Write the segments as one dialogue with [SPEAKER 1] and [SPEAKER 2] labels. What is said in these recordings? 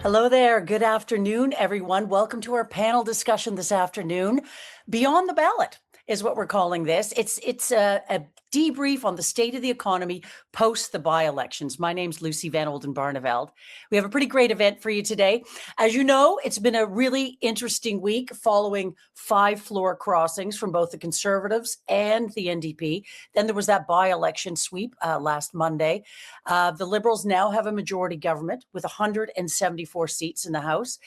[SPEAKER 1] Hello there. Good afternoon, everyone. Welcome to our panel discussion this afternoon. Beyond the Ballot is what we're calling this. It's a debrief on the state of the economy post the by-elections. My name's Lucy Van Olden Barneveld. We have a pretty great event for you today. As you know, it's been a really interesting week following 5 floor crossings from both the Conservatives and the NDP. Then there was that by-election sweep last Monday. The Liberals now have a majority government with 174 seats in the House.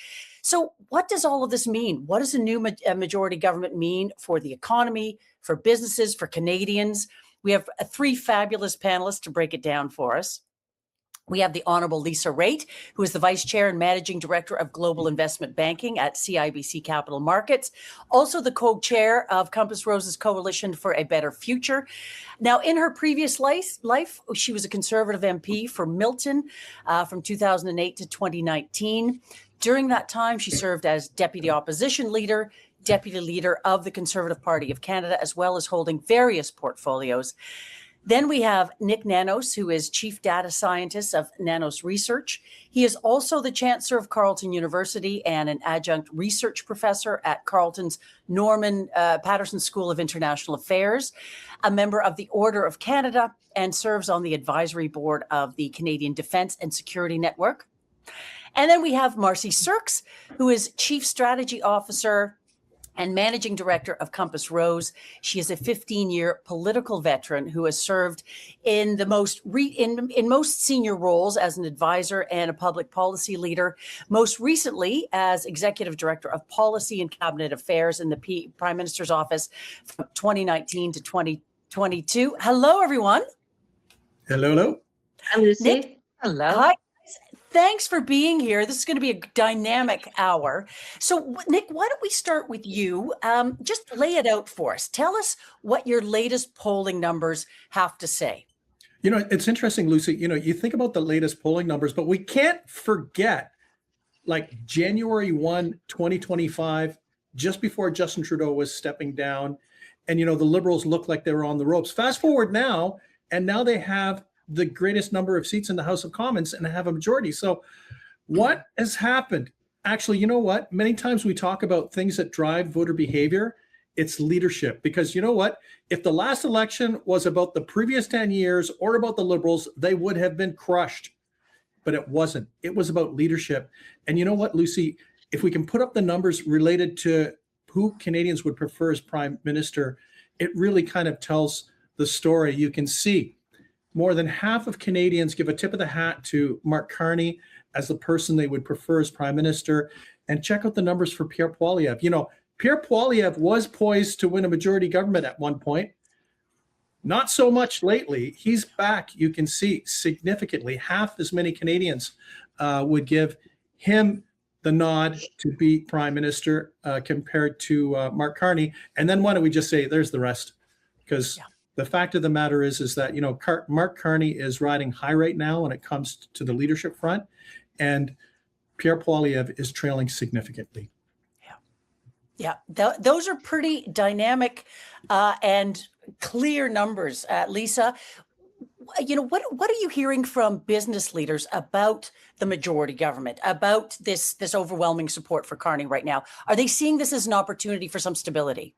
[SPEAKER 1] So what does all of this mean? What does a new majority government mean for the economy, for businesses, for Canadians? We have 3 fabulous panelists to break it down for us. We have the Honourable Lisa Raitt, who is the Vice Chair and Managing Director of Global Investment Banking at CIBC Capital Markets, also the Co-Chair of Compass Rose's Coalition for a Better Future. Now, in her previous life, she was a Conservative MP for Milton from 2008 to 2019. During that time, she served as Deputy Opposition Leader, Deputy Leader of the Conservative Party of Canada, as well as holding various portfolios. Then we have Nik Nanos, who is Chief Data Scientist of Nanos Research. He is also the Chancellor of Carleton University and an Adjunct Research Professor at Carleton's Norman Paterson School of International Affairs, a member of the Order of Canada, and serves on the advisory board of the Canadian Defence and Security Network. And then we have Marci Surkes, who is Chief Strategy Officer and Managing Director of Compass Rose. She is a 15-year political veteran who has served in the most senior roles as an advisor and a public policy leader, most recently as Executive Director of Policy and Cabinet Affairs in the Prime Minister's Office from 2019 to 2022. Hello, everyone.
[SPEAKER 2] Hello.
[SPEAKER 3] Hi, Lucy.
[SPEAKER 1] Nik, hello. Hi. Thanks for being here. This is going to be a dynamic hour. So, Nik, why don't we start with you? Just lay it out for us. Tell us what your latest polling numbers have to say.
[SPEAKER 2] You know, it's interesting, Lucy. You know, you think about the latest polling numbers, but we can't forget like January 1, 2025, just before Justin Trudeau was stepping down. And, you know, the Liberals looked like they were on the ropes. Fast forward now, and now they have the greatest number of seats in the House of Commons and have a majority. So what has happened? Actually, you know what? Many times we talk about things that drive voter behavior. It's leadership. Because you know what? If the last election was about the previous 10 years or about the Liberals, they would have been crushed. But it wasn't. It was about leadership. And you know what, Lucy? If we can put up the numbers related to who Canadians would prefer as Prime Minister, it really kind of tells the story. You can see more than half of Canadians give a tip of the hat to Mark Carney as the person they would prefer as Prime Minister. And check out the numbers for Pierre Poilievre. You know, Pierre Poilievre was poised to win a majority government at one point. Not so much lately. He's back, you can see, significantly. Half as many Canadians would give him the nod to be Prime Minister compared to Mark Carney. And then why don't we just say, there's the rest? Because the fact of the matter is that, you know, Mark Carney is riding high right now when it comes to the leadership front, and Pierre Poilievre is trailing significantly.
[SPEAKER 1] Yeah. Those are pretty dynamic and clear numbers. Lisa, you know, what are you hearing from business leaders about the majority government, about this overwhelming support for Carney right now? Are they seeing this as an opportunity for some stability?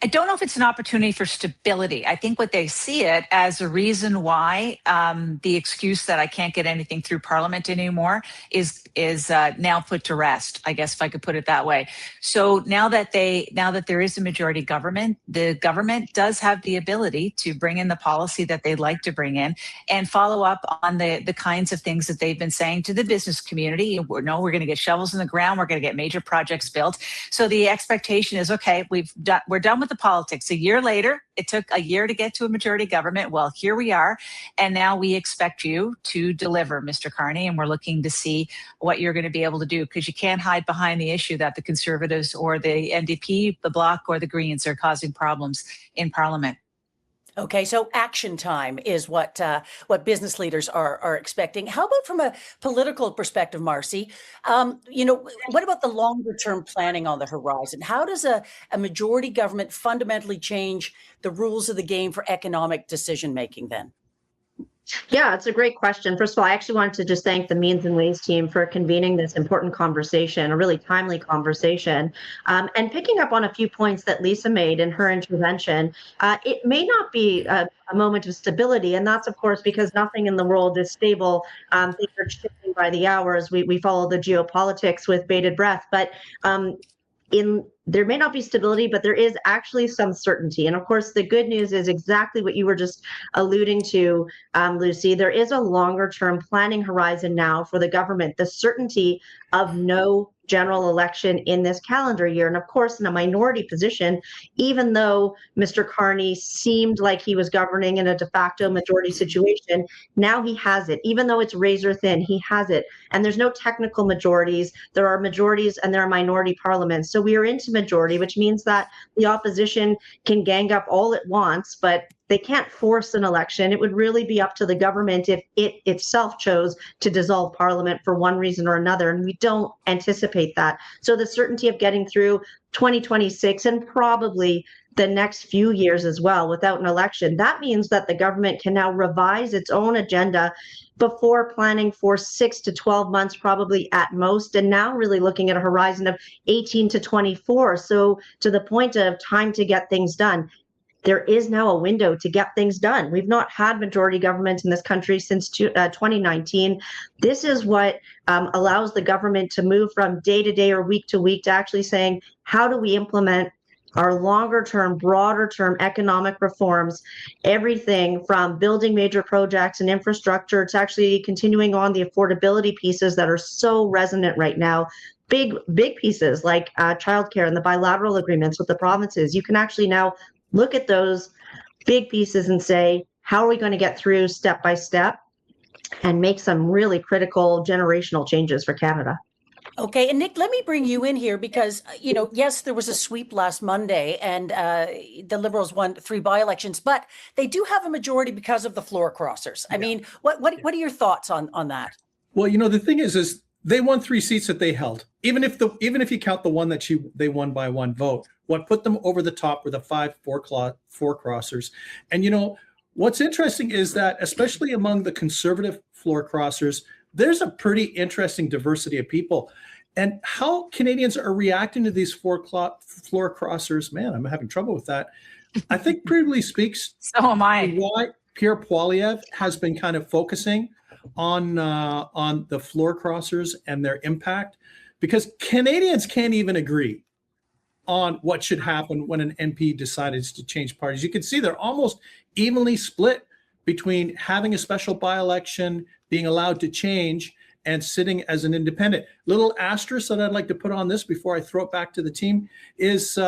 [SPEAKER 3] I don't know if it's an opportunity for stability. I think what they see it as a reason why the excuse that I can't get anything through Parliament anymore is now put to rest, I guess, if I could put it that way. So now that there is a majority government, the government does have the ability to bring in the policy that they'd like to bring in and follow up on the kinds of things that they've been saying to the business community. We're going to get shovels in the ground. We're going to get major projects built. So the expectation is, okay, we're done with the politics. A year later, it took a year to get to a majority government. Well, here we are. And now we expect you to deliver, Mr. Carney. And we're looking to see what you're going to be able to do, because you can't hide behind the issue that the Conservatives or the NDP, the Bloc or the Greens are causing problems in Parliament.
[SPEAKER 1] Okay, so action time is what business leaders are expecting. How about from a political perspective, Marci? You know, what about the longer term planning on the horizon? How does a majority government fundamentally change the rules of the game for economic decision making then?
[SPEAKER 4] Yeah, it's a great question. First of all, I actually wanted to just thank the Means and Ways team for convening this important conversation, a really timely conversation. And picking up on a few points that Lisa made in her intervention, it may not be a moment of stability. And that's, of course, because nothing in the world is stable. Things are shifting by the hours. We follow the geopolitics with bated breath. But there may not be stability, but there is actually some certainty. And of course, the good news is exactly what you were just alluding to, Lucy. There is a longer term planning horizon now for the government, the certainty of no general election in this calendar year. And of course, in a minority position, even though Mr. Carney seemed like he was governing in a de facto majority situation, now he has it. Even though it's razor thin, he has it. And there's no technical majorities. There are majorities and there are minority parliaments. So we are into majority, which means that the opposition can gang up all it wants, but they can't force an election. It would really be up to the government if it itself chose to dissolve parliament for one reason or another. And we don't anticipate that. So the certainty of getting through 2026 and probably the next few years as well without an election, that means that the government can now revise its own agenda before planning for 6 to 12 months, probably at most, and now really looking at a horizon of 18 to 24. So to the point of time to get things done, there is now a window to get things done. We've not had majority government in this country since 2019. This is what allows the government to move from day to day or week to week to actually saying, how do we implement our longer term, broader term economic reforms, everything from building major projects and infrastructure to actually continuing on the affordability pieces that are so resonant right now. Big pieces like childcare and the bilateral agreements with the provinces. You can actually now look at those big pieces and say, how are we going to get through step by step and make some really critical generational changes for Canada?
[SPEAKER 1] Okay, and Nik, let me bring you in here because, yes, there was a sweep last Monday and the Liberals won 3 by-elections, but they do have a majority because of the floor crossers. I mean, what are your thoughts on that?
[SPEAKER 2] Well, the thing is they won 3 seats that they held. Even if you count the one that they won by 1 vote, what put them over the top were the 5 floor crossers. And what's interesting is that, especially among the conservative floor crossers, there's a pretty interesting diversity of people. And how Canadians are reacting to these floor crossers, man, I'm having trouble with that. I think pretty speaks
[SPEAKER 3] So am I.
[SPEAKER 2] to why Pierre Poilievre has been kind of focusing on the floor crossers and their impact, because Canadians can't even agree on what should happen when an MP decides to change parties. You can see they're almost evenly split between having a special by-election, being allowed to change, and sitting as an independent. Little asterisk that I'd like to put on this before I throw it back to the team is,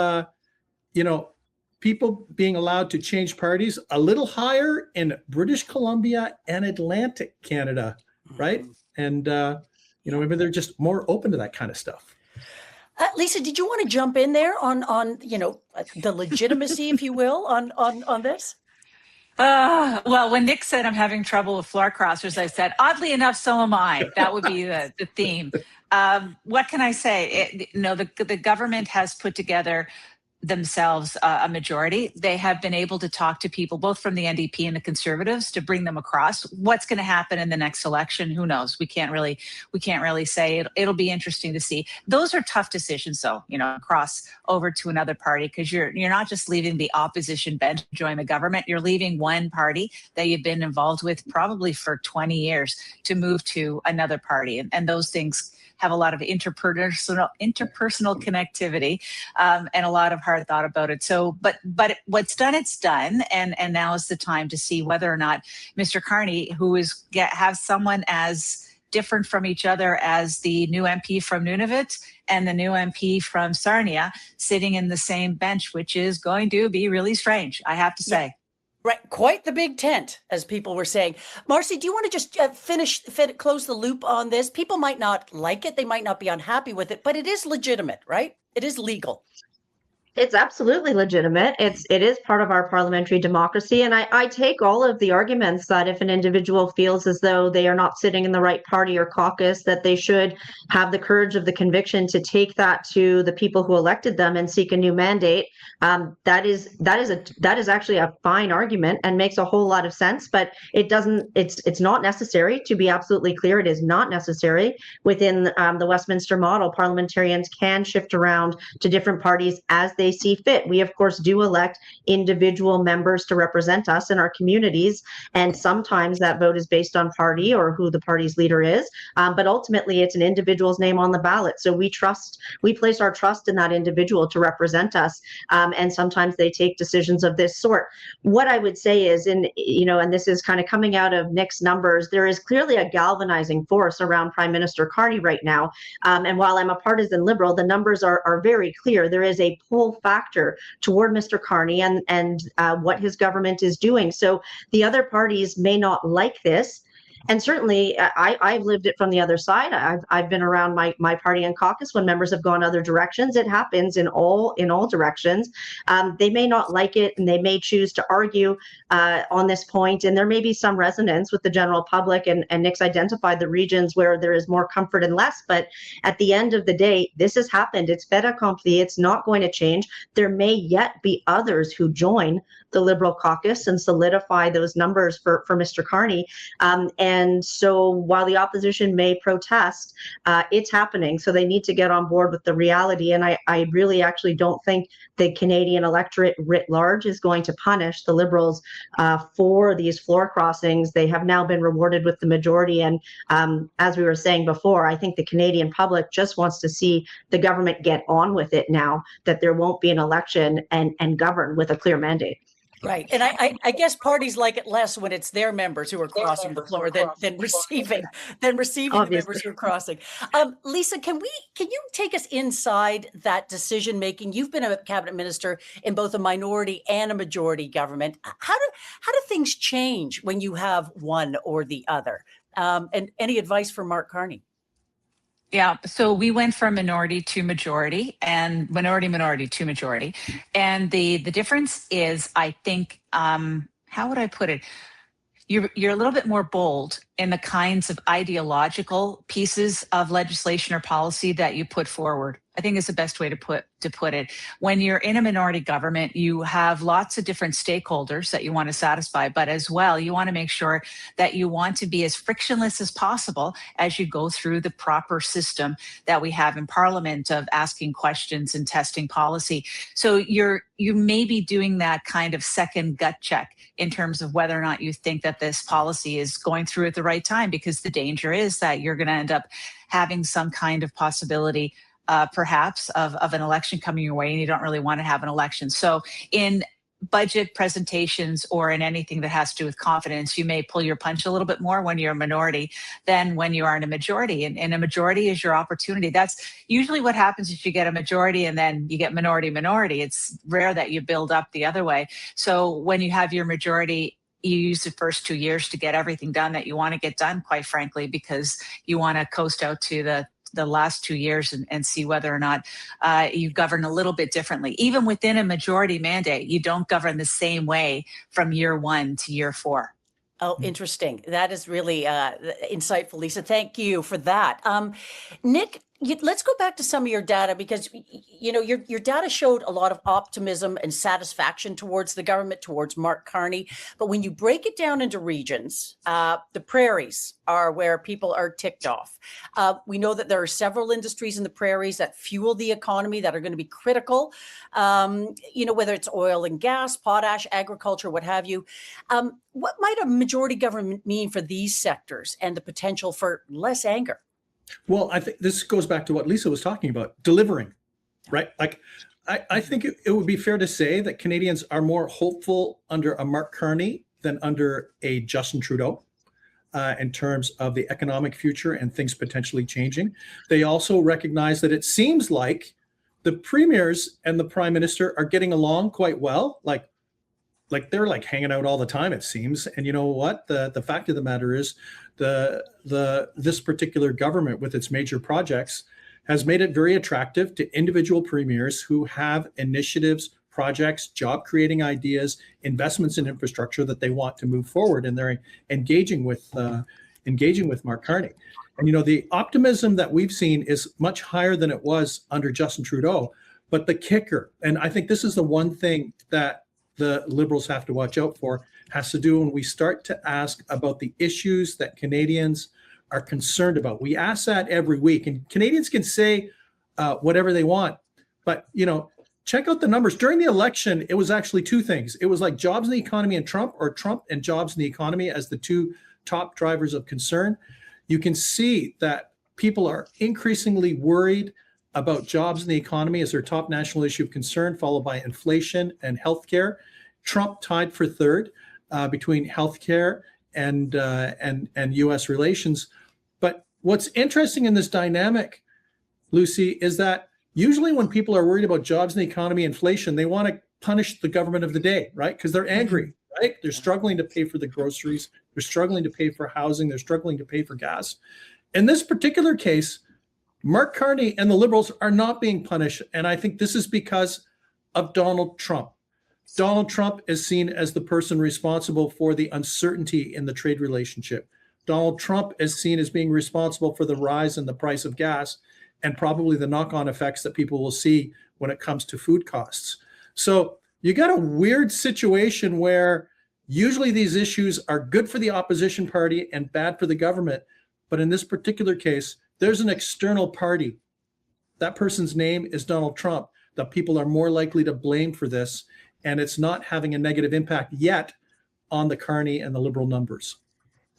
[SPEAKER 2] people being allowed to change parties a little higher in British Columbia and Atlantic Canada, right? And, maybe they're just more open to that kind of stuff.
[SPEAKER 1] Lisa, did you want to jump in there on the legitimacy, if you will, on this?
[SPEAKER 3] Well, when Nik said I'm having trouble with floor crossers, I said, oddly enough, so am I. That would be the theme. What can I say? The government has put together themselves a majority. They have been able to talk to people both from the NDP and the Conservatives to bring them across. What's going to happen in the next election? Who knows? We can't really say. It'll be interesting to see. Those are tough decisions, though. Cross over to another party, because you're not just leaving the opposition bench to join the government. You're leaving one party that you've been involved with probably for 20 years to move to another party, and those things have a lot of interpersonal connectivity, and a lot of hard thought about it. So, but what's done, it's done, and now is the time to see whether or not Mr. Carney, who have someone as different from each other as the new MP from Nunavut and the new MP from Sarnia, sitting in the same bench, which is going to be really strange, I have to say.
[SPEAKER 1] Right, quite the big tent, as people were saying. Marci, do you want to just close the loop on this? People might not like it, they might not be unhappy with it, but it is legitimate, right? It is legal.
[SPEAKER 4] It's absolutely legitimate. It is part of our parliamentary democracy. And I take all of the arguments that if an individual feels as though they are not sitting in the right party or caucus, that they should have the courage of the conviction to take that to the people who elected them and seek a new mandate. That is actually a fine argument and makes a whole lot of sense. But it's not necessary. To be absolutely clear, it is not necessary within the Westminster model. Parliamentarians can shift around to different parties as they see fit. We, of course, do elect individual members to represent us in our communities, and sometimes that vote is based on party or who the party's leader is, but ultimately it's an individual's name on the ballot. So we place our trust in that individual to represent us, and sometimes they take decisions of this sort. What I would say is, and this is kind of coming out of Nik's numbers, there is clearly a galvanizing force around Prime Minister Carney right now. And while I'm a partisan Liberal, the numbers are very clear. There is a pull factor toward Mr. Carney and what his government is doing. So the other parties may not like this. And certainly, I've lived it from the other side. I've been around my party and caucus when members have gone other directions. It happens in all directions. They may not like it, and they may choose to argue on this point. And there may be some resonance with the general public. And Nik's identified the regions where there is more comfort and less. But at the end of the day, this has happened. It's fait accompli. It's not going to change. There may yet be others who join the Liberal caucus and solidify those numbers for Mr. Carney. And so while the opposition may protest, it's happening. So they need to get on board with the reality. And I really actually don't think the Canadian electorate writ large is going to punish the Liberals for these floor crossings. They have now been rewarded with the majority. And as we were saying before, I think the Canadian public just wants to see the government get on with it now, that there won't be an election and govern with a clear mandate.
[SPEAKER 1] Right. And I guess parties like it less when it's their members who are crossing the floor than receiving the members who are crossing. Lisa, can you take us inside that decision making? You've been a cabinet minister in both a minority and a majority government. How do things change when you have one or the other? And any advice for Mark Carney?
[SPEAKER 3] Yeah, so we went from minority to majority and minority to majority. And the difference is, I think, how would I put it? You're a little bit more bold in the kinds of ideological pieces of legislation or policy that you put forward. I think is the best way to put it. When you're in a minority government, you have lots of different stakeholders that you want to satisfy, but as well, you want to make sure that you want to be as frictionless as possible as you go through the proper system that we have in Parliament of asking questions and testing policy. So you may be doing that kind of second gut check in terms of whether or not you think that this policy is going through at the right time, because the danger is that you're going to end up having some kind of possibility perhaps of an election coming your way, and you don't really want to have an election. So in budget presentations or in anything that has to do with confidence, you may pull your punch a little bit more when you're a minority than when you are in a majority. And a majority is your opportunity. That's usually what happens if you get a majority and then you get minority. It's rare that you build up the other way. So when you have your majority, you use the first 2 years to get everything done that you want to get done, quite frankly, because you want to coast out to the last 2 years and see whether or not you govern a little bit differently. Even within a majority mandate, you don't govern the same way from year 1 to year 4.
[SPEAKER 1] Oh, interesting. That is really insightful, Lisa. Thank you for that. Nik, let's go back to some of your data, because your data showed a lot of optimism and satisfaction towards the government, towards Mark Carney. But when you break it down into regions, the prairies are where people are ticked off. We know that there are several industries in the prairies that fuel the economy that are going to be critical, whether it's oil and gas, potash, agriculture, what have you. What might a majority government mean for these sectors and the potential for less anger?
[SPEAKER 2] Well, I think this goes back to what Lisa was talking about, delivering, right? Like, I think it would be fair to say that Canadians are more hopeful under a Mark Carney than under a Justin Trudeau in terms of the economic future and things potentially changing. They also recognize that it seems like the premiers and the prime minister are getting along quite well. Like they're like hanging out all the time, it seems. And you know what? The fact of the matter is, this particular government with its major projects has made it very attractive to individual premiers who have initiatives, projects, job-creating ideas, investments in infrastructure that they want to move forward, and they're engaging with Mark Carney. And the optimism that we've seen is much higher than it was under Justin Trudeau. But the kicker, and I think this is the one thing that the Liberals have to watch out for, has to do when we start to ask about the issues that Canadians are concerned about. We ask that every week, and Canadians can say whatever they want, but check out the numbers. During the election, it was actually two things. It was like jobs in the economy and Trump, or Trump and jobs in the economy as the two top drivers of concern. You can see that people are increasingly worried about jobs in the economy as their top national issue of concern, followed by inflation and healthcare. Trump tied for third between healthcare and U.S. relations. But what's interesting in this dynamic, Lucy, is that usually when people are worried about jobs in the economy, inflation, they want to punish the government of the day, right? Because they're angry, right? They're struggling to pay for the groceries. They're struggling to pay for housing. They're struggling to pay for gas. In this particular case, Mark Carney and the Liberals are not being punished. And I think this is because of Donald Trump. Donald Trump is seen as the person responsible for the uncertainty in the trade relationship. Donald Trump is seen as being responsible for the rise in the price of gas and probably the knock-on effects that people will see when it comes to food costs. So you got a weird situation where usually these issues are good for the opposition party and bad for the government. But in this particular case, there's an external party. That person's name is Donald Trump, that people are more likely to blame for this. And it's not having a negative impact yet on the Carney and the Liberal numbers.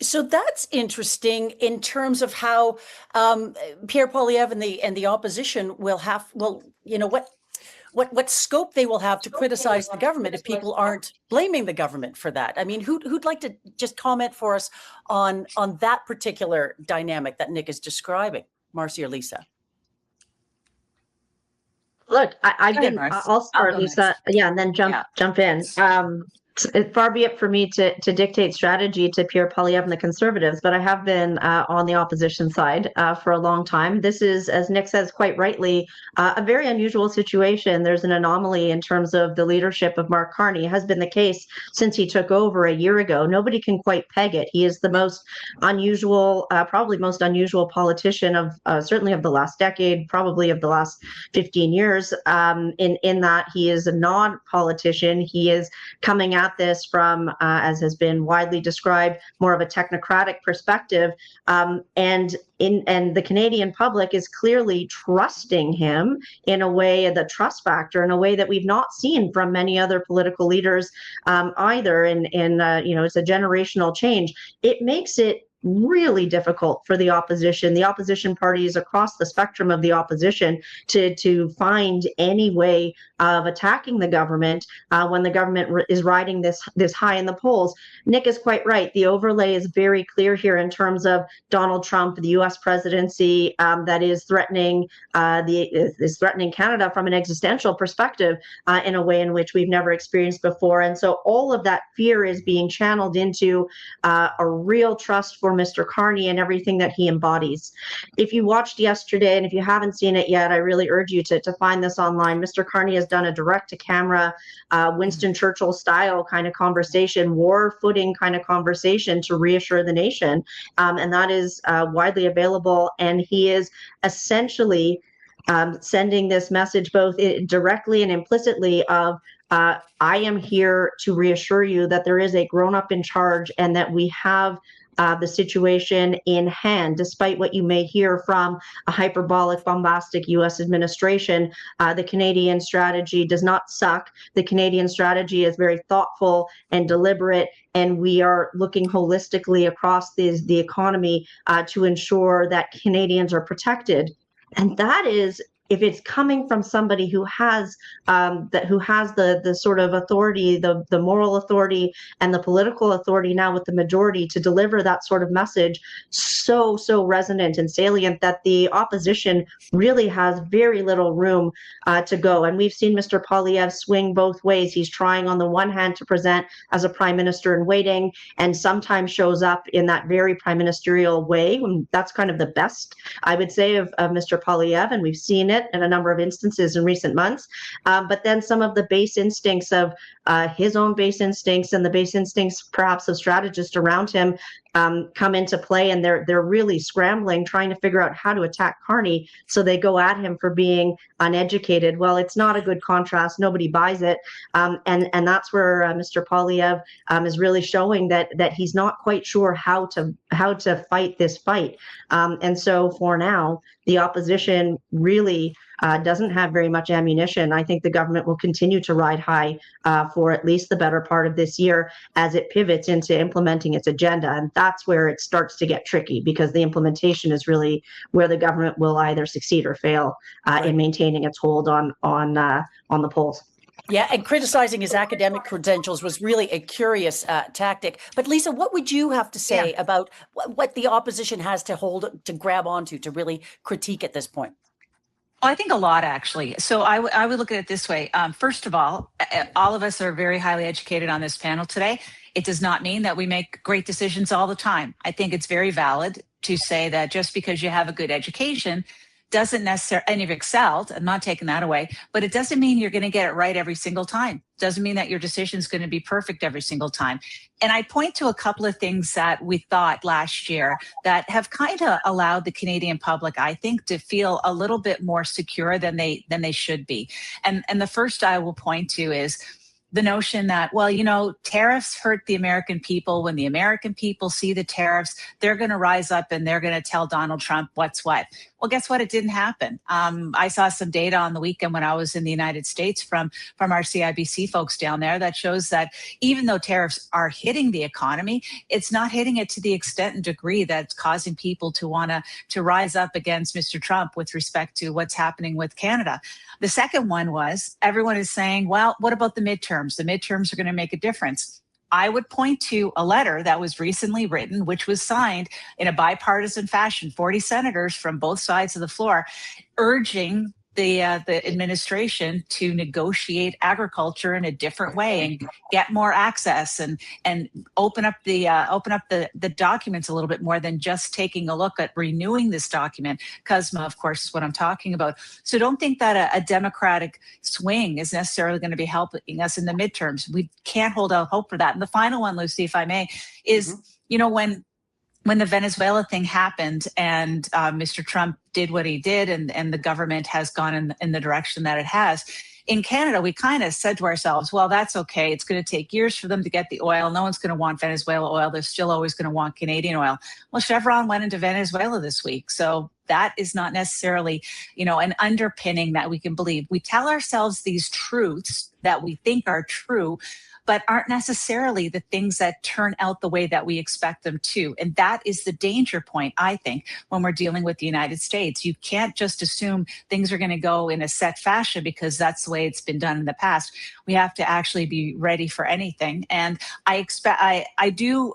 [SPEAKER 1] So that's interesting in terms of how Pierre Poilievre and the opposition will have, what scope they will have to criticize the government if people aren't blaming the government for that. I mean, who'd like to just comment for us on that particular dynamic that Nik is describing? Marci or Lisa?
[SPEAKER 4] Look, I'll start, Lisa. Yeah, and then jump in. Far be it for me to dictate strategy to Pierre Poilievre and the Conservatives, but I have been on the opposition side for a long time. This is, as Nik says quite rightly, a very unusual situation. There's an anomaly in terms of the leadership of Mark Carney. It has been the case since he took over a year ago. Nobody can quite peg it. He is the most unusual, probably most unusual politician of certainly of the last decade, probably of the last 15 years, in that he is a non-politician. He is coming out this from, as has been widely described, more of a technocratic perspective, and the Canadian public is clearly trusting him in a way, the trust factor, in a way that we've not seen from many other political leaders either. It's a generational change. It makes it really difficult for the opposition parties across the spectrum of the opposition to find any way of attacking the government when the government is riding this high in the polls. Nik is quite right. The overlay is very clear here in terms of Donald Trump, the U.S. presidency that is threatening Canada from an existential perspective in a way in which we've never experienced before. And so all of that fear is being channeled into a real trust for Mr. Carney and everything that he embodies. If you watched yesterday, and if you haven't seen it yet, I really urge you to find this online. Mr. Carney has done a direct-to-camera, Winston Churchill style kind of conversation, war footing kind of conversation to reassure the nation. And that is widely available. And he is essentially sending this message both directly and implicitly of, I am here to reassure you that there is a grown-up in charge and that we have the situation in hand, despite what you may hear from a hyperbolic, bombastic U.S. administration. The Canadian strategy does not suck. The Canadian strategy is very thoughtful and deliberate, and we are looking holistically across the economy to ensure that Canadians are protected. And that is if it's coming from somebody who has the sort of authority, the moral authority and the political authority now with the majority to deliver that sort of message so resonant and salient, that the opposition really has very little room to go. And we've seen Mr. Poilievre swing both ways. He's trying on the one hand to present as a prime minister in waiting, and sometimes shows up in that very prime ministerial way. And that's kind of the best, I would say, of Mr. Poilievre, and we've seen it in a number of instances in recent months. But then some of the base instincts of his own base instincts and the base instincts perhaps of strategists around him come into play, and they're really scrambling, trying to figure out how to attack Carney. So they go at him for being uneducated. Well, it's not a good contrast. Nobody buys it, and that's where Mr. Poilievre is really showing that he's not quite sure how to fight this fight. And so for now, the opposition really doesn't have very much ammunition. I think the government will continue to ride high for at least the better part of this year as it pivots into implementing its agenda. And that's where it starts to get tricky, because the implementation is really where the government will either succeed or fail in maintaining its hold on the polls.
[SPEAKER 1] Yeah, and criticizing his academic credentials was really a curious tactic. But Lisa, what would you have to say about what the opposition has to grab onto to really critique at this point?
[SPEAKER 3] I think a lot, actually. So I would look at it this way. First of all of us are very highly educated on this panel today. It does not mean that we make great decisions all the time. I think it's very valid to say that just because you have a good education doesn't necessarily, and you've excelled, I'm not taking that away, but it doesn't mean you're going to get it right every single time. Doesn't mean that your decision is going to be perfect every single time. And I point to a couple of things that we thought last year that have kind of allowed the Canadian public, I think, to feel a little bit more secure than they should be. And the first I will point to is the notion that, well, you know, tariffs hurt the American people. When the American people see the tariffs, they're going to rise up and they're going to tell Donald Trump what's what. Well, guess what? It didn't happen. I saw some data on the weekend when I was in the United States from our CIBC folks down there that shows that even though tariffs are hitting the economy, it's not hitting it to the extent and degree that's causing people to want to rise up against Mr. Trump with respect to what's happening with Canada. The second one was everyone is saying, well, what about the midterms? The midterms are going to make a difference. I would point to a letter that was recently written, which was signed in a bipartisan fashion, 40 senators from both sides of the floor, urging the administration to negotiate agriculture in a different way and get more access and open up the documents a little bit more than just taking a look at renewing this document. CUSMA, of course, is what I'm talking about. So don't think that a Democratic swing is necessarily going to be helping us in the midterms. We can't hold out hope for that. And the final one, Lucy, if I may, is, you know, when the Venezuela thing happened and Mr. Trump did what he did and the government has gone in the direction that it has, in Canada, we kind of said to ourselves, well, that's okay. It's going to take years for them to get the oil. No one's going to want Venezuela oil. They're still always going to want Canadian oil. Well, Chevron went into Venezuela this week. So that is not necessarily, you know, an underpinning that we can believe. We tell ourselves these truths that we think are true, but aren't necessarily the things that turn out the way that we expect them to. And that is the danger point, I think, when we're dealing with the United States. You can't just assume things are going to go in a set fashion because that's the way it's been done in the past. We have to actually be ready for anything. And I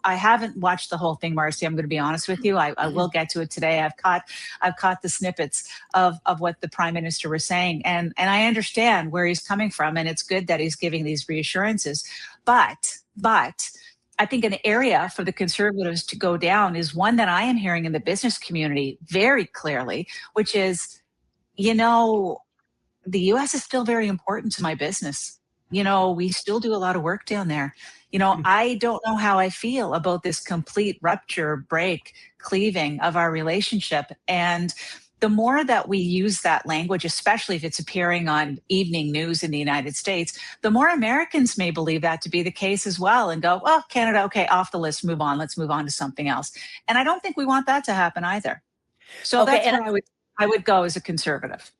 [SPEAKER 3] haven't watched the whole thing, Marci, I'm going to be honest with you. I will get to it today. I've caught the snippets of what the Prime Minister was saying. And I understand where he's coming from. And it's good that he's giving these reassurances. But I think an area for the Conservatives to go down is one that I am hearing in the business community very clearly, which is, you know, the U.S. is still very important to my business. You know, we still do a lot of work down there. You know, I don't know how I feel about this complete rupture, break, cleaving of our relationship. And the more that we use that language, especially if it's appearing on evening news in the United States, the more Americans may believe that to be the case as well and go, well, Canada, okay, off the list, move on. Let's move on to something else. And I don't think we want that to happen either. So that's where I would go as a Conservative.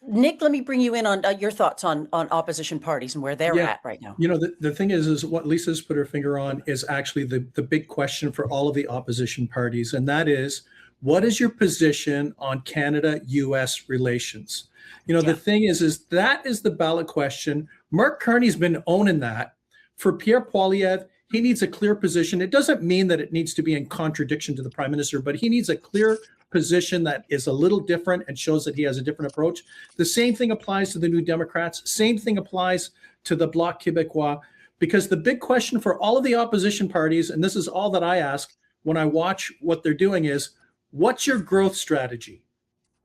[SPEAKER 1] Nik, let me bring you in on your thoughts on opposition parties and where they're at right now.
[SPEAKER 2] You know, the thing is what Lisa's put her finger on is actually the big question for all of the opposition parties. And that is, what is your position on Canada-US relations?
[SPEAKER 1] Yeah.
[SPEAKER 2] The thing is that is the ballot question. Mark Carney's been owning that. For Pierre Poilievre, he needs a clear position. It doesn't mean that it needs to be in contradiction to the Prime Minister, but he needs a clear position that is a little different and shows that he has a different approach. The same thing applies to the New Democrats. Same thing applies to the Bloc Québécois, because the big question for all of the opposition parties, and this is all that I ask when I watch what they're doing, is what's your growth strategy?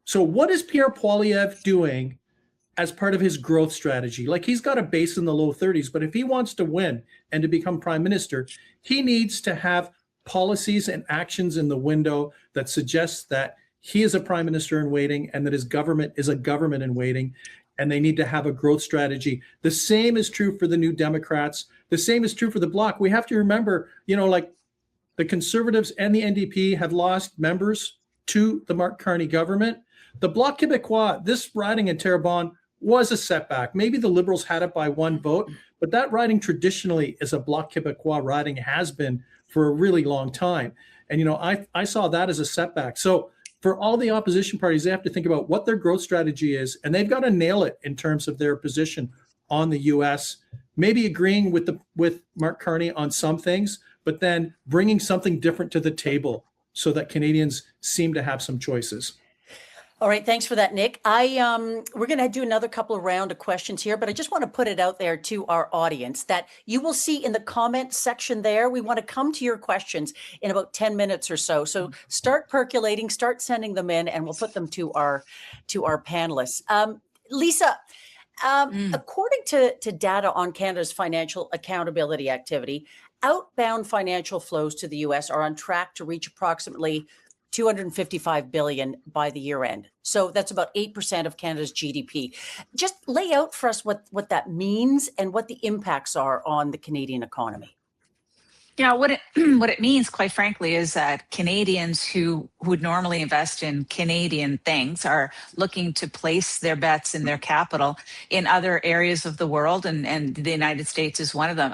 [SPEAKER 2] So what is Pierre Poilievre doing as part of his growth strategy? Like, he's got a base in the low 30s, but if he wants to win and to become prime minister, he needs to have policies and actions in the window that suggests that he is a prime minister in waiting and that his government is a government in waiting, and they need to have a growth strategy. The same is true for the New Democrats. The same is true for the Bloc. We have to remember, like the Conservatives and the NDP have lost members to the Mark Carney government. The Bloc Québécois, this riding in Terrebonne was a setback. Maybe the Liberals had it by one vote, but that riding traditionally is a Bloc Québécois riding, has been for a really long time. And, I saw that as a setback. So for all the opposition parties, they have to think about what their growth strategy is, and they've got to nail it in terms of their position on the U.S., maybe agreeing with Mark Carney on some things, but then bringing something different to the table so that Canadians seem to have some choices.
[SPEAKER 1] All right, thanks for that, Nik. We're going to do another couple of round of questions here, but I just want to put it out there to our audience that you will see in the comment section there. We want to come to your questions in about 10 minutes or so. So start percolating, start sending them in, and we'll put them to our panelists. Lisa, according to data on Canada's financial accountability activity, outbound financial flows to the U.S. are on track to reach approximately $255 billion by the year end. So that's about 8% of Canada's GDP. Just lay out for us what that means and what the impacts are on the Canadian economy.
[SPEAKER 3] Yeah, what it means, quite frankly, is that Canadians who would normally invest in Canadian things are looking to place their bets and their capital in other areas of the world, and the United States is one of them.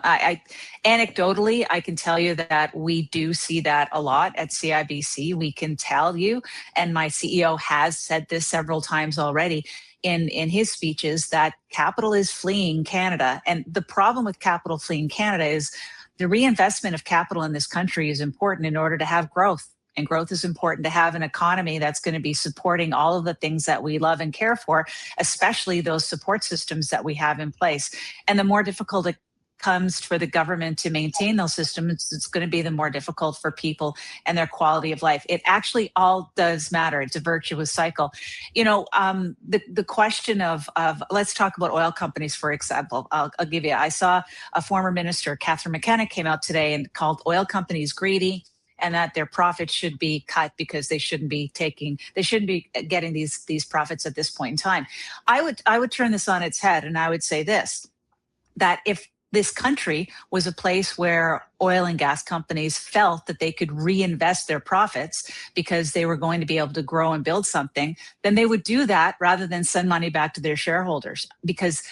[SPEAKER 3] Anecdotally, I can tell you that we do see that a lot at CIBC. We can tell you, and my CEO has said this several times already in his speeches, that capital is fleeing Canada. And the problem with capital fleeing Canada is the reinvestment of capital in this country is important in order to have growth. And growth is important to have an economy that's going to be supporting all of the things that we love and care for, especially those support systems that we have in place. And the more difficult it comes for the government to maintain those systems, it's going to be the more difficult for people and their quality of life. It actually all does matter. It's a virtuous cycle. The question of let's talk about oil companies, for example. I'll give you, I saw a former minister, Catherine McKenna, came out today and called oil companies greedy, and that their profits should be cut because they shouldn't be getting these profits at this point in time. I would turn this on its head, and I would say this, that if this country was a place where oil and gas companies felt that they could reinvest their profits because they were going to be able to grow and build something, then they would do that rather than send money back to their shareholders, because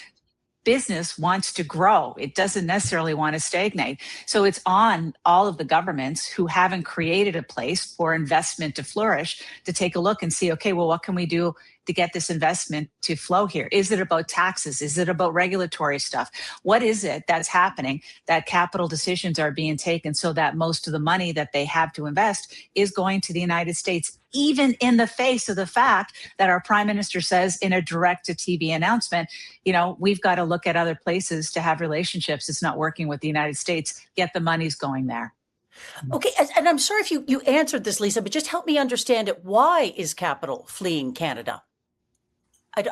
[SPEAKER 3] business wants to grow. It doesn't necessarily want to stagnate. So it's on all of the governments who haven't created a place for investment to flourish to take a look and see, okay, well, what can we do to get this investment to flow here? Is it about taxes? Is it about regulatory stuff? What is it that's happening that capital decisions are being taken so that most of the money that they have to invest is going to the United States, even in the face of the fact that our Prime Minister says in a direct-to-TV announcement, we've got to look at other places to have relationships. It's not working with the United States. Get the monies going there.
[SPEAKER 1] Okay, and I'm sorry if you answered this, Lisa, but just help me understand it. Why is capital fleeing Canada?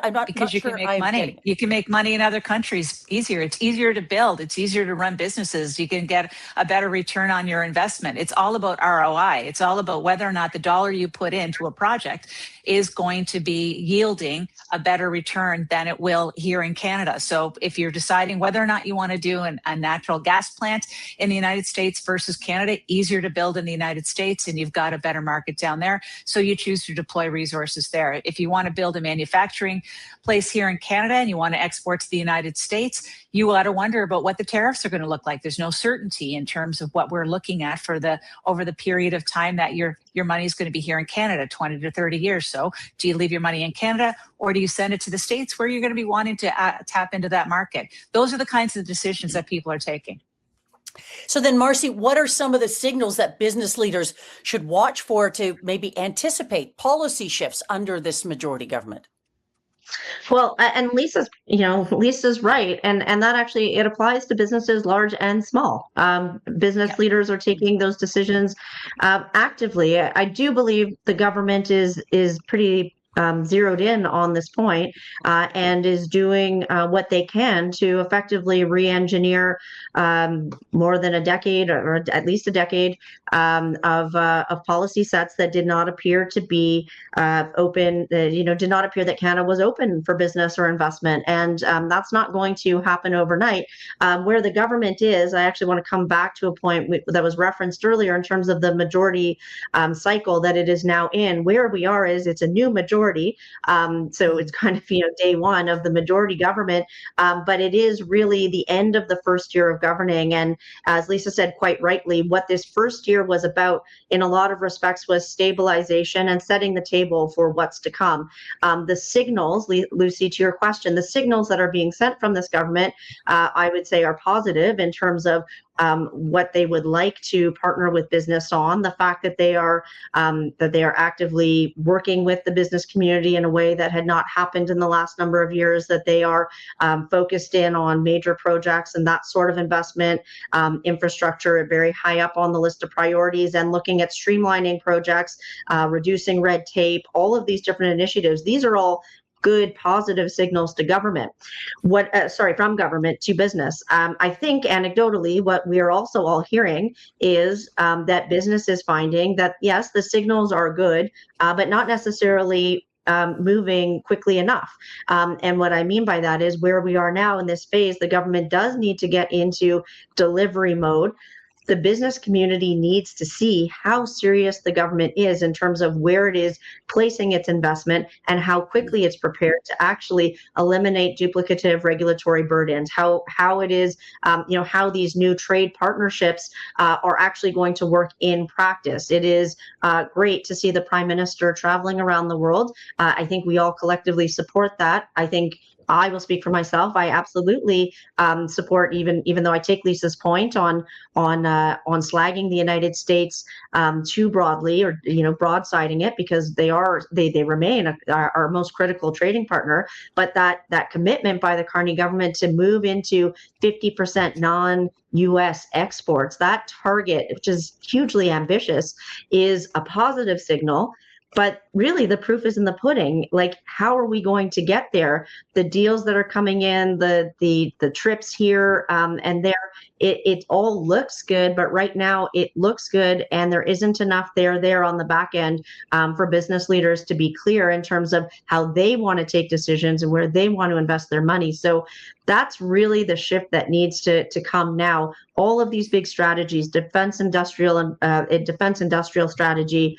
[SPEAKER 1] I'm not
[SPEAKER 3] because you
[SPEAKER 1] sure
[SPEAKER 3] can make money. You can make money in other countries easier. It's easier to build. It's easier to run businesses. You can get a better return on your investment. It's all about ROI. It's all about whether or not the dollar you put into a project is going to be yielding a better return than it will here in Canada. So if you're deciding whether or not you want to do a natural gas plant in the United States versus Canada, easier to build in the United States, and you've got a better market down there. So you choose to deploy resources there. If you want to build a manufacturing manufacturing place here in Canada and you want to export to the United States, you got to wonder about what the tariffs are going to look like. There's no certainty in terms of what we're looking at for over the period of time that your money is going to be here in Canada, 20 to 30 years. So do you leave your money in Canada or do you send it to the States where you're going to be wanting to tap into that market? Those are the kinds of decisions that people are taking.
[SPEAKER 1] So then, Marci, what are some of the signals that business leaders should watch for to maybe anticipate policy shifts under this majority government?
[SPEAKER 4] Well, and Lisa's right, and that actually it applies to businesses large and small. Business leaders are taking those decisions actively. I do believe the government is pretty zeroed in on this point, and is doing what they can to effectively re-engineer more than a decade, or at least a decade, of policy sets that did not appear to be open. Did not appear that Canada was open for business or investment, and that's not going to happen overnight. Where the government is, I actually want to come back to a point that was referenced earlier in terms of the majority cycle that it is now in. Where we are is it's a new majority. So it's kind of, day one of the majority government, but it is really the end of the first year of governing. And as Lisa said quite rightly, what this first year was about in a lot of respects was stabilization and setting the table for what's to come. The signals, Lucy, to your question, the signals that are being sent from this government, I would say are positive in terms of what they would like to partner with business on, the fact that they are actively working with the business community in a way that had not happened in the last number of years, that they are focused in on major projects and that sort of investment, infrastructure very high up on the list of priorities, and looking at streamlining projects, reducing red tape, all of these different initiatives. These are all good positive signals to government. From government to business. I think anecdotally, what we are also all hearing is that business is finding that yes, the signals are good, but not necessarily moving quickly enough. And what I mean by that is where we are now in this phase, the government does need to get into delivery mode. The business community needs to see how serious the government is in terms of where it is placing its investment and how quickly it's prepared to actually eliminate duplicative regulatory burdens, how it is, how these new trade partnerships are actually going to work in practice. It is great to see the Prime Minister traveling around the world. I think we all collectively support that. I think I will speak for myself. I absolutely support, even though I take Lisa's point on slagging the United States too broadly, or broadsiding it, because they remain our most critical trading partner. But that commitment by the Carney government to move into 50% non-U.S. exports, that target, which is hugely ambitious, is a positive signal. But really, the proof is in the pudding. Like, how are we going to get there? The deals that are coming in, the trips here and there, it all looks good. But right now, it looks good, and there isn't enough there on the back end for business leaders to be clear in terms of how they want to take decisions and where they want to invest their money. So that's really the shift that needs to come now. All of these big strategies, defense industrial strategy.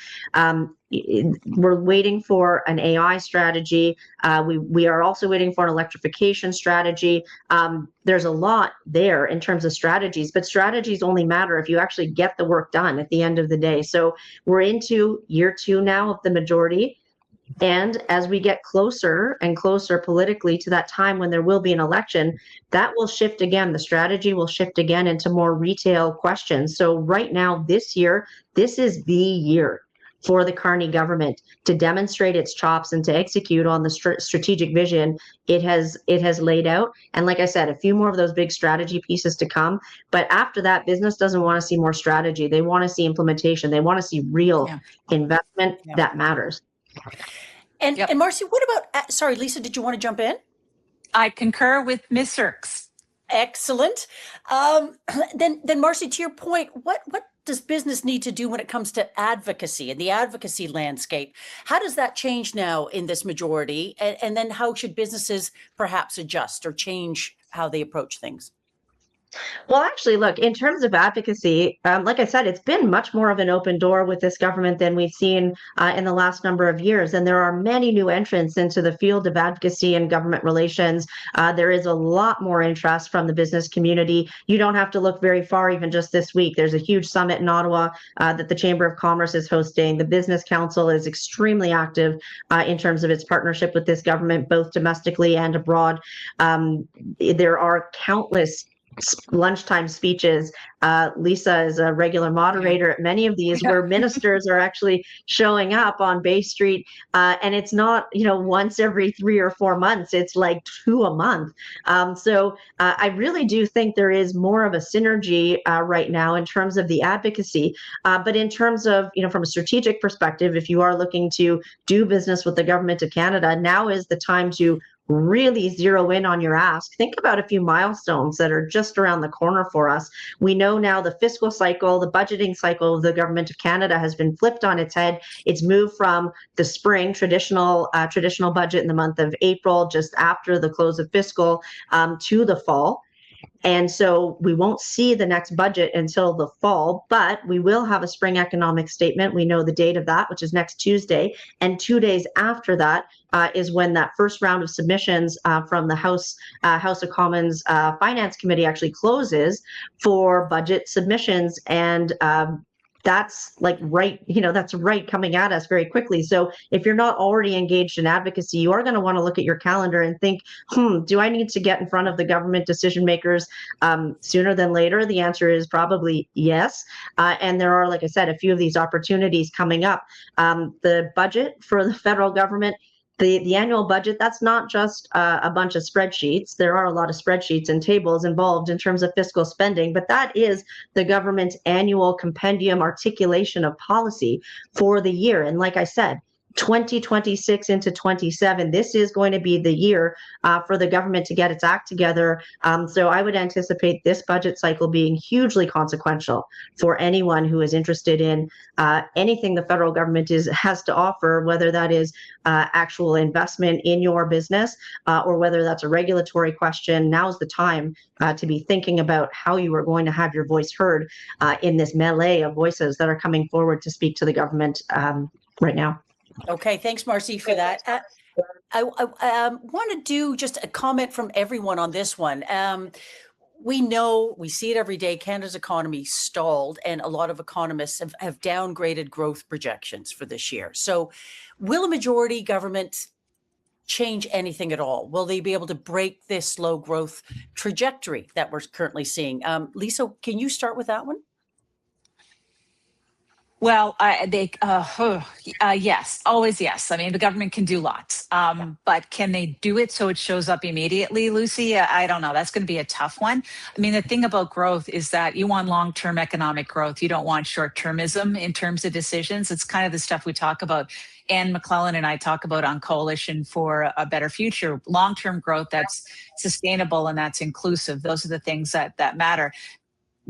[SPEAKER 4] We're waiting for an AI strategy. We are also waiting for an electrification strategy. There's a lot there in terms of strategies, but strategies only matter if you actually get the work done at the end of the day. So we're into year 2 now of the majority. And as we get closer and closer politically to that time when there will be an election, that will shift again. The strategy will shift again into more retail questions. So right now, this year, this is the year for the Carney government to demonstrate its chops and to execute on the strategic vision it has laid out. And like I said, a few more of those big strategy pieces to come. But after that, business doesn't want to see more strategy. They want to see implementation. They want to see real investment that matters.
[SPEAKER 1] And Marci, what about, sorry, Lisa, did you want to jump in?
[SPEAKER 3] I concur with Ms. Surkes.
[SPEAKER 1] Excellent. Then Marci, to your point, what does business need to do when it comes to advocacy and the advocacy landscape? How does that change now in this majority? And then how should businesses perhaps adjust or change how they approach things?
[SPEAKER 4] Well, actually, look, in terms of advocacy, like I said, it's been much more of an open door with this government than we've seen in the last number of years. And there are many new entrants into the field of advocacy and government relations. There is a lot more interest from the business community. You don't have to look very far, even just this week. There's a huge summit in Ottawa that the Chamber of Commerce is hosting. The Business Council is extremely active in terms of its partnership with this government, both domestically and abroad. There are countless lunchtime speeches. Lisa is a regular moderator at many of these where ministers are actually showing up on Bay Street. And it's not, once every 3 or 4 months, it's like 2 a month. So I really do think there is more of a synergy right now in terms of the advocacy. But in terms of, from a strategic perspective, if you are looking to do business with the government of Canada, now is the time to really zero in on your ask. Think about a few milestones that are just around the corner for us. We know now the fiscal cycle, the budgeting cycle of the government of Canada has been flipped on its head. It's moved from the spring traditional budget in the month of April, just after the close of fiscal, to the fall. And so we won't see the next budget until the fall, but we will have a spring economic statement. We know the date of that, which is next Tuesday. And 2 days after that is when that first round of submissions from the House of Commons Finance Committee actually closes for budget submissions. And that's that's right coming at us very quickly. So if you're not already engaged in advocacy, you are going to want to look at your calendar and think, do I need to get in front of the government decision makers sooner than later? The answer is probably yes. And there are, like I said, a few of these opportunities coming up. The budget for the federal government, the annual budget, that's not just a bunch of spreadsheets. There are a lot of spreadsheets and tables involved in terms of fiscal spending, but that is the government's annual compendium articulation of policy for the year. And like I said, 2026 into 27, this is going to be the year for the government to get its act together. So I would anticipate this budget cycle being hugely consequential for anyone who is interested in anything the federal government has to offer, whether that is actual investment in your business or whether that's a regulatory question. Now's the time to be thinking about how you are going to have your voice heard in this melee of voices that are coming forward to speak to the government right now.
[SPEAKER 1] Okay, thanks, Marci, for that. I want to do just a comment from everyone on this one. We see it every day, Canada's economy stalled, and a lot of economists have downgraded growth projections for this year. So will a majority government change anything at all? Will they be able to break this slow growth trajectory that we're currently seeing? Lisa, can you start with that one?
[SPEAKER 3] Well, yes, always yes. I mean, the government can do lots, but can they do it so it shows up immediately, Lucy? I don't know. That's going to be a tough one. I mean, the thing about growth is that you want long-term economic growth. You don't want short-termism in terms of decisions. It's kind of the stuff we talk about. Anne McClellan and I talk about on Coalition for a Better Future, long-term growth that's sustainable and that's inclusive. Those are the things that matter.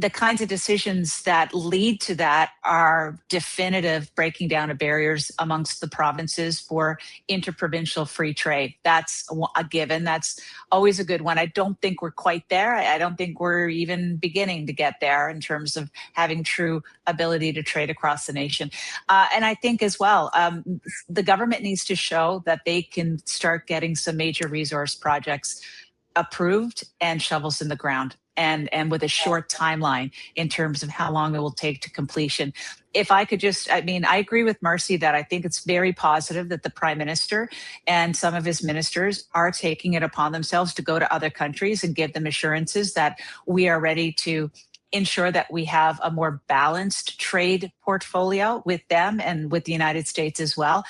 [SPEAKER 3] The kinds of decisions that lead to that are definitive breaking down of barriers amongst the provinces for interprovincial free trade. That's a given. That's always a good one. I don't think we're quite there. I don't think we're even beginning to get there in terms of having true ability to trade across the nation. And I think as well, the government needs to show that they can start getting some major resource projects approved and shovels in the ground. And with a short timeline in terms of how long it will take to completion. If I could I agree with Marci that I think it's very positive that the Prime Minister and some of his ministers are taking it upon themselves to go to other countries and give them assurances that we are ready to ensure that we have a more balanced trade portfolio with them and with the United States as well.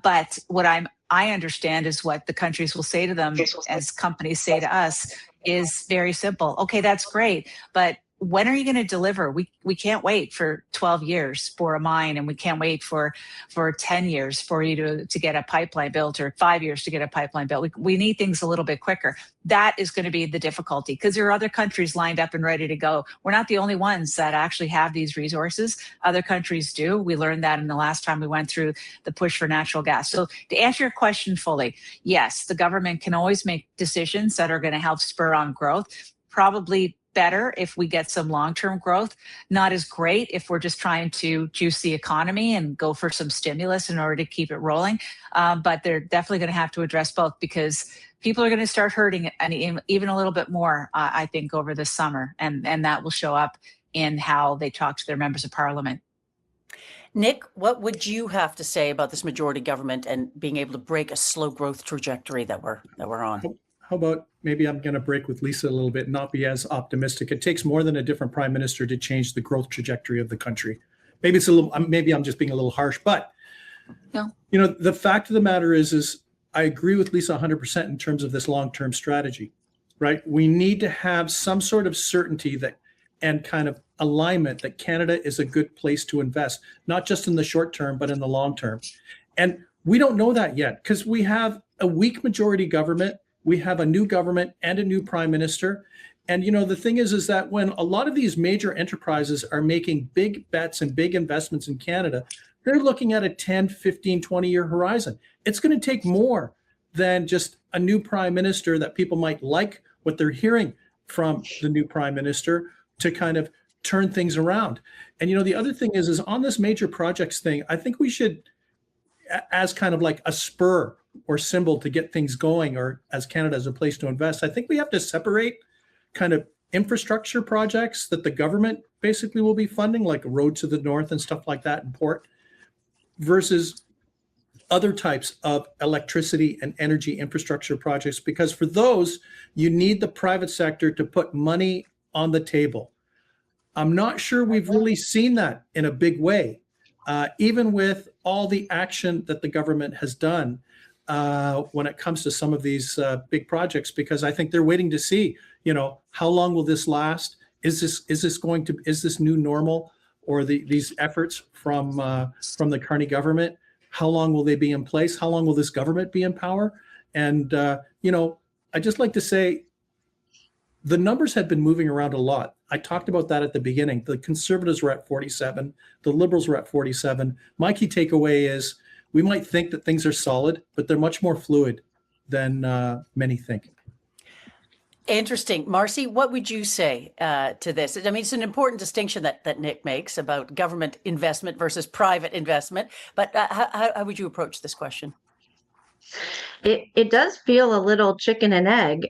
[SPEAKER 3] But what I understand is what the countries will say to them as companies say to us is very simple. Okay, that's great, but when are you going to deliver? We can't wait for 12 years for a mine, and we can't wait for 10 years for you to get a pipeline built, or 5 years to get a pipeline built. We need things a little bit quicker. That is going to be the difficulty because there are other countries lined up and ready to go. We're not the only ones that actually have these resources. Other countries do. We learned that in the last time we went through the push for natural gas. So to answer your question fully, yes, the government can always make decisions that are going to help spur on growth. probably better if we get some long-term growth, not as great if we're just trying to juice the economy and go for some stimulus in order to keep it rolling. But they're definitely going to have to address both, because people are going to start hurting and even a little bit more, I think, over this summer. And that will show up in how they talk to their members of parliament.
[SPEAKER 1] Nik, what would you have to say about this majority government and being able to break a slow growth trajectory that we're on?
[SPEAKER 2] How about maybe I'm going to break with Lisa a little bit, not be as optimistic. It takes more than a different prime minister to change the growth trajectory of the country. Maybe it's a little, maybe I'm just being a little harsh, but
[SPEAKER 3] No.
[SPEAKER 2] you know, the fact of the matter is I agree with Lisa 100% in terms of this long-term strategy, right? We need to have some sort of certainty that and kind of alignment that Canada is a good place to invest, not just in the short term, but in the long term. And we don't know that yet because we have a weak majority government. We have a new government and a new prime minister. And, you know, the thing is that when a lot of these major enterprises are making big bets and big investments in Canada, they're looking at a 10, 15, 20-year horizon. It's going to take more than just a new prime minister that people might like what they're hearing from the new prime minister to kind of turn things around. And, you know, the other thing is on this major projects thing, I think we should, as kind of like a spur or symbol to get things going, or as Canada as a place to invest, I think we have to separate kind of infrastructure projects that the government basically will be funding, like a road to the north and stuff like that in port, versus other types of electricity and energy infrastructure projects, because for those, you need the private sector to put money on the table. I'm not sure we've really seen that in a big way, even with all the action that the government has done when it comes to some of these big projects, because I think they're waiting to see, you know, how long will this last? Is this new normal, or these efforts from the Carney government? How long will they be in place? How long will this government be in power? And you know, I just like to say, the numbers had been moving around a lot. I talked about that at the beginning. The Conservatives were at 47. The Liberals were at 47. My key takeaway is we might think that things are solid, but they're much more fluid than many think.
[SPEAKER 1] Interesting. Marci, what would you say to this? I mean, it's an important distinction that Nik makes about government investment versus private investment, but how would you approach this question?
[SPEAKER 4] It does feel a little chicken and egg.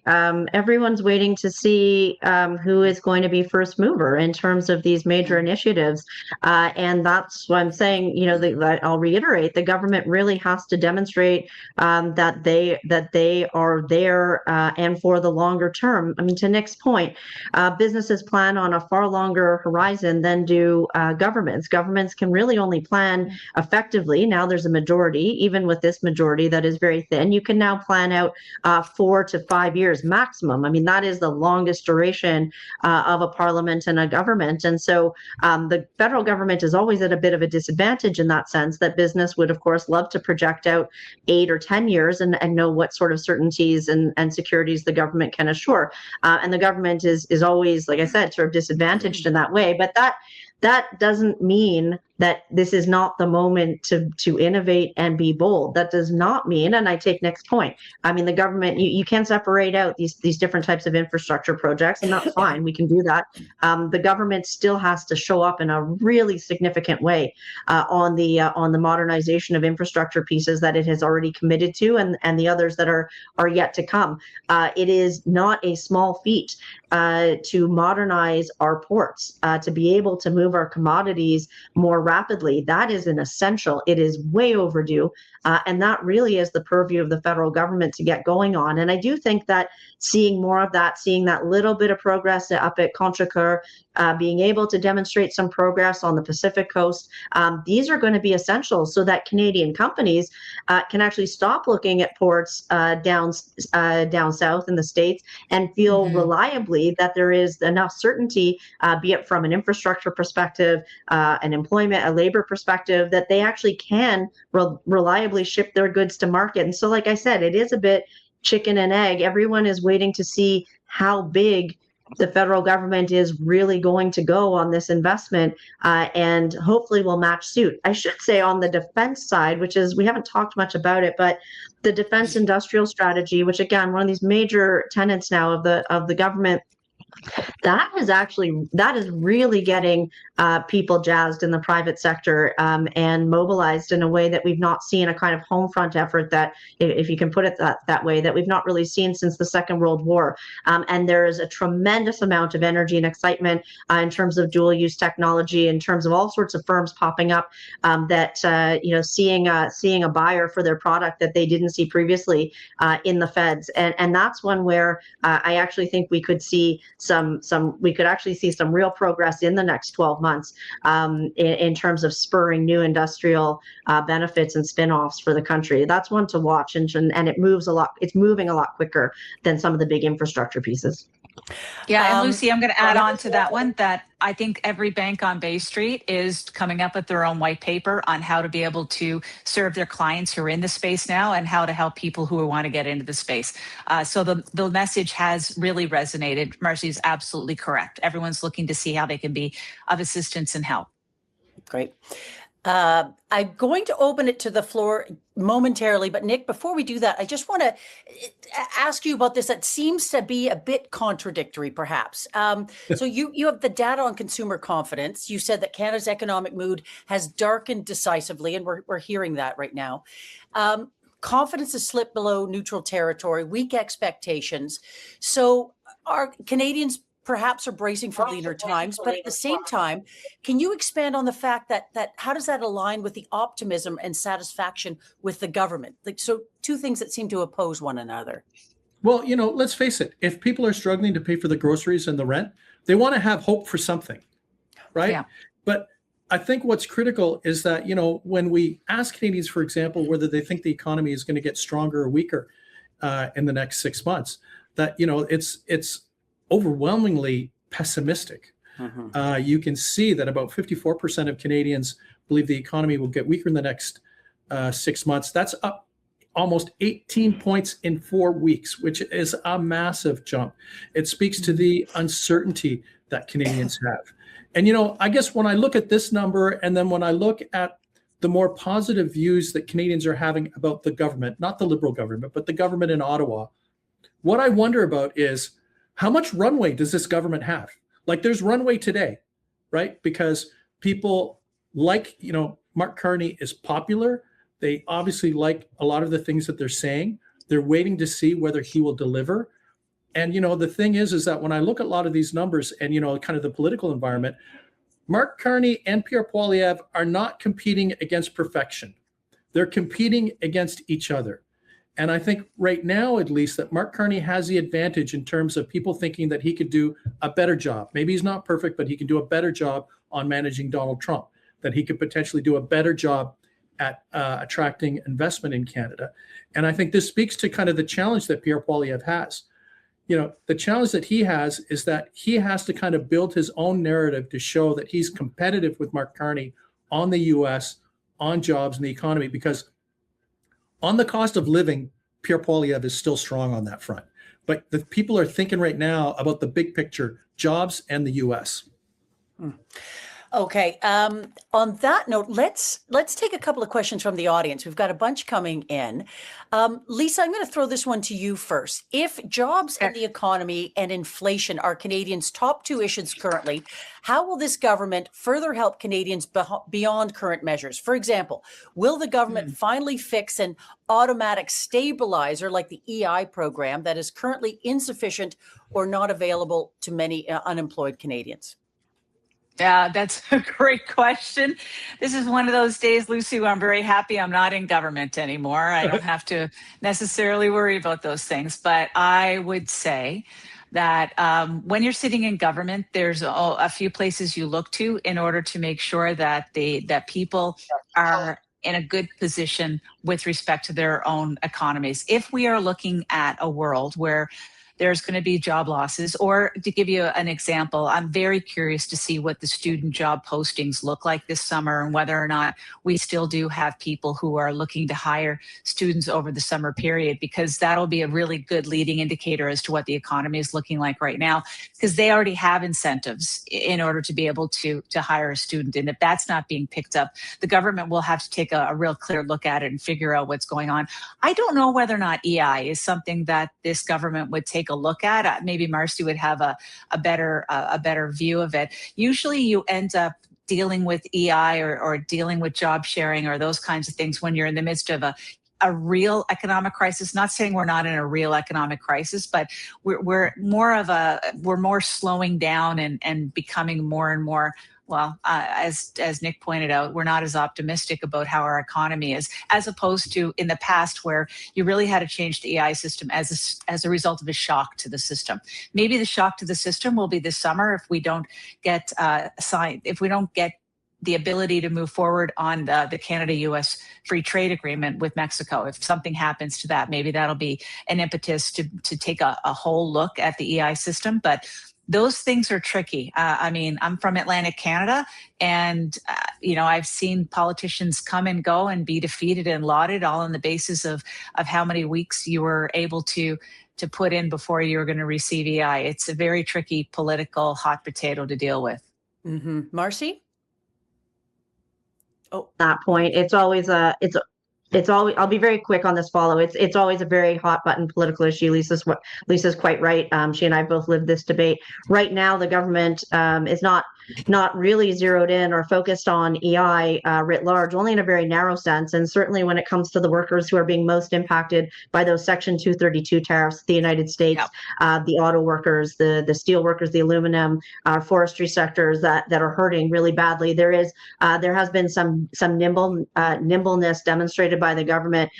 [SPEAKER 4] Everyone's waiting to see who is going to be first mover in terms of these major initiatives. And that's what I'm saying, you know, I'll reiterate, the government really has to demonstrate that they are there and for the longer term. I mean, to Nik's point, businesses plan on a far longer horizon than do governments. Governments can really only plan effectively. Now there's a majority, even with this majority that is very thin. You can now plan out 4 to 5 years maximum. I mean, that is the longest duration of a parliament and a government. And so the federal government is always at a bit of a disadvantage in that sense, that business would, of course, love to project out 8 or 10 years and know what sort of certainties and securities the government can assure. And the government is always, like I said, sort of disadvantaged in that way. But that doesn't mean that this is not the moment to innovate and be bold. That does not mean, and I take Nik's point, I mean, the government, you can separate out these different types of infrastructure projects, and that's fine, we can do that. The government still has to show up in a really significant way on the modernization of infrastructure pieces that it has already committed to, and the others that are yet to come. It is not a small feat to modernize our ports, to be able to move our commodities more rapidly. That is an essential. It is way overdue. And that really is the purview of the federal government to get going on. And I do think that seeing more of that, seeing that little bit of progress up at Contrecoeur, being able to demonstrate some progress on the Pacific coast, these are going to be essential so that Canadian companies can actually stop looking at ports down south in the States and feel reliably that there is enough certainty, be it from an infrastructure perspective, an employment, a labor perspective, that they actually can reliably ship their goods to market. And so, like I said, it is a bit chicken and egg. Everyone is waiting to see how big the federal government is really going to go on this investment, and hopefully will match suit. I should say on the defense side, which is, we haven't talked much about it, but the defense industrial strategy, which again, one of these major tenets now of the government, That is really getting people jazzed in the private sector and mobilized in a way that we've not seen, a kind of home front effort that, if you can put it that way, that we've not really seen since the Second World War. And there is a tremendous amount of energy and excitement in terms of dual use technology, in terms of all sorts of firms popping up that seeing a buyer for their product that they didn't see previously in the feds, and that's one where I actually think we could see some real progress in the next 12 months in terms of spurring new industrial benefits and spin-offs for the country. That's one to watch, and it moves a lot. It's moving a lot quicker than some of the big infrastructure pieces.
[SPEAKER 3] Yeah, and Lucy, I'm going to add on to that one that I think every bank on Bay Street is coming up with their own white paper on how to be able to serve their clients who are in the space now and how to help people who want to get into the space. So the message has really resonated. Marci is absolutely correct. Everyone's looking to see how they can be of assistance and help.
[SPEAKER 1] Great. I'm going to open it to the floor momentarily, but Nik, before we do that, I just want to ask you about this. That seems to be a bit contradictory, perhaps. So you have the data on consumer confidence. You said that Canada's economic mood has darkened decisively, and we're hearing that right now. Confidence has slipped below neutral territory, weak expectations. So are Canadians perhaps are bracing for leaner times, but at the same time, can you expand on the fact that how does that align with the optimism and satisfaction with the government? So two things that seem to oppose one another.
[SPEAKER 2] Well, let's face it. If people are struggling to pay for the groceries and the rent, they want to have hope for something, right?
[SPEAKER 3] Yeah.
[SPEAKER 2] But I think what's critical is that, when we ask Canadians, for example, whether they think the economy is going to get stronger or weaker in the next 6 months, that, it's overwhelmingly pessimistic.
[SPEAKER 1] Mm-hmm.
[SPEAKER 2] You can see that about 54% of Canadians believe the economy will get weaker in the next 6 months. That's up almost 18 points in 4 weeks, which is a massive jump. It speaks to the uncertainty that Canadians have. And, I guess when I look at this number, and then when I look at the more positive views that Canadians are having about the government, not the Liberal government, but the government in Ottawa, what I wonder about is, how much runway does this government have? Like, there's runway today, right? Because people like, Mark Carney is popular. They obviously like a lot of the things that they're saying. They're waiting to see whether he will deliver. And, the thing is that when I look at a lot of these numbers and, kind of the political environment, Mark Carney and Pierre Poilievre are not competing against perfection. They're competing against each other. And I think right now, at least, that Mark Carney has the advantage in terms of people thinking that he could do a better job. Maybe he's not perfect, but he can do a better job on managing Donald Trump, that he could potentially do a better job at attracting investment in Canada. And I think this speaks to kind of the challenge that Pierre Poilievre has. The challenge that he has is that he has to kind of build his own narrative to show that he's competitive with Mark Carney on the US, on jobs and the economy, because on the cost of living, Pierre Poilievre is still strong on that front. But the people are thinking right now about the big picture, jobs and the U.S.
[SPEAKER 1] Okay. On that note, let's take a couple of questions from the audience. We've got a bunch coming in. Lisa, I'm going to throw this one to you first. If jobs and the economy and inflation are Canadians' top two issues currently, how will this government further help Canadians beyond current measures? For example, will the government finally fix an automatic stabilizer like the EI program that is currently insufficient or not available to many unemployed Canadians?
[SPEAKER 3] Yeah, that's a great question. This is one of those days, Lucy, where I'm very happy I'm not in government anymore. I don't have to necessarily worry about those things. But I would say that when you're sitting in government, there's a few places you look to in order to make sure that that people are in a good position with respect to their own economies. If we are looking at a world where there's going to be job losses. Or to give you an example, I'm very curious to see what the student job postings look like this summer and whether or not we still do have people who are looking to hire students over the summer period, because that'll be a really good leading indicator as to what the economy is looking like right now, because they already have incentives in order to be able to hire a student. And if that's not being picked up, the government will have to take a real clear look at it and figure out what's going on. I don't know whether or not EI is something that this government would take take a look at. Maybe Marci would have a better view of it. Usually you end up dealing with EI or dealing with job sharing or those kinds of things when you're in the midst of a real economic crisis. Not saying we're not in a real economic crisis, but we're more slowing down and becoming more and more. Well, as Nik pointed out, we're not as optimistic about how our economy is, as opposed to in the past where you really had to change the EI system as a result of a shock to the system. Maybe the shock to the system will be this summer if we don't get the ability to move forward on the Canada-US free trade agreement with Mexico. If something happens to that, maybe that'll be an impetus to take a whole look at the EI system. But those things are tricky. I mean, I'm from Atlantic Canada, and I've seen politicians come and go and be defeated and lauded all on the basis of how many weeks you were able to put in before you were going to receive EI. It's a very tricky political hot potato to deal with.
[SPEAKER 1] Mm-hmm. Marci? Oh,
[SPEAKER 4] that point, it's always I'll be very quick on this follow. It's always a very hot button political issue. Lisa's quite right. She and I both lived this debate. Right now, the government is not really zeroed in or focused on EI writ large, only in a very narrow sense. And certainly when it comes to the workers who are being most impacted by those Section 232 tariffs, the United States, the auto workers, the steel workers, the aluminum, forestry sectors that are hurting really badly. There has been some nimbleness demonstrated by the government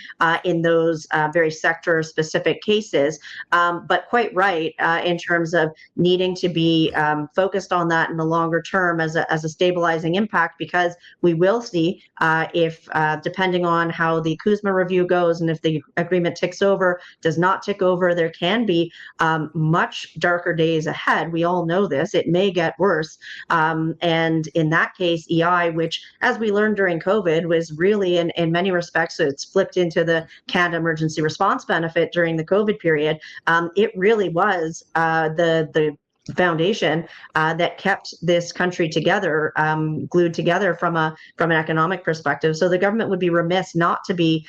[SPEAKER 4] in those very sector specific cases, but quite right in terms of needing to be focused on that in the longer term as a stabilizing impact, because we will see if depending on how the Kuzma review goes and if the agreement does not tick over, there can be much darker days ahead. We all know this. It may get worse. And in that case, EI, which as we learned during COVID was really in many respects, so it's flipped into the Canada Emergency Response Benefit during the COVID period. It really was the foundation that kept this country together, glued together from an economic perspective. So the government would be remiss not to be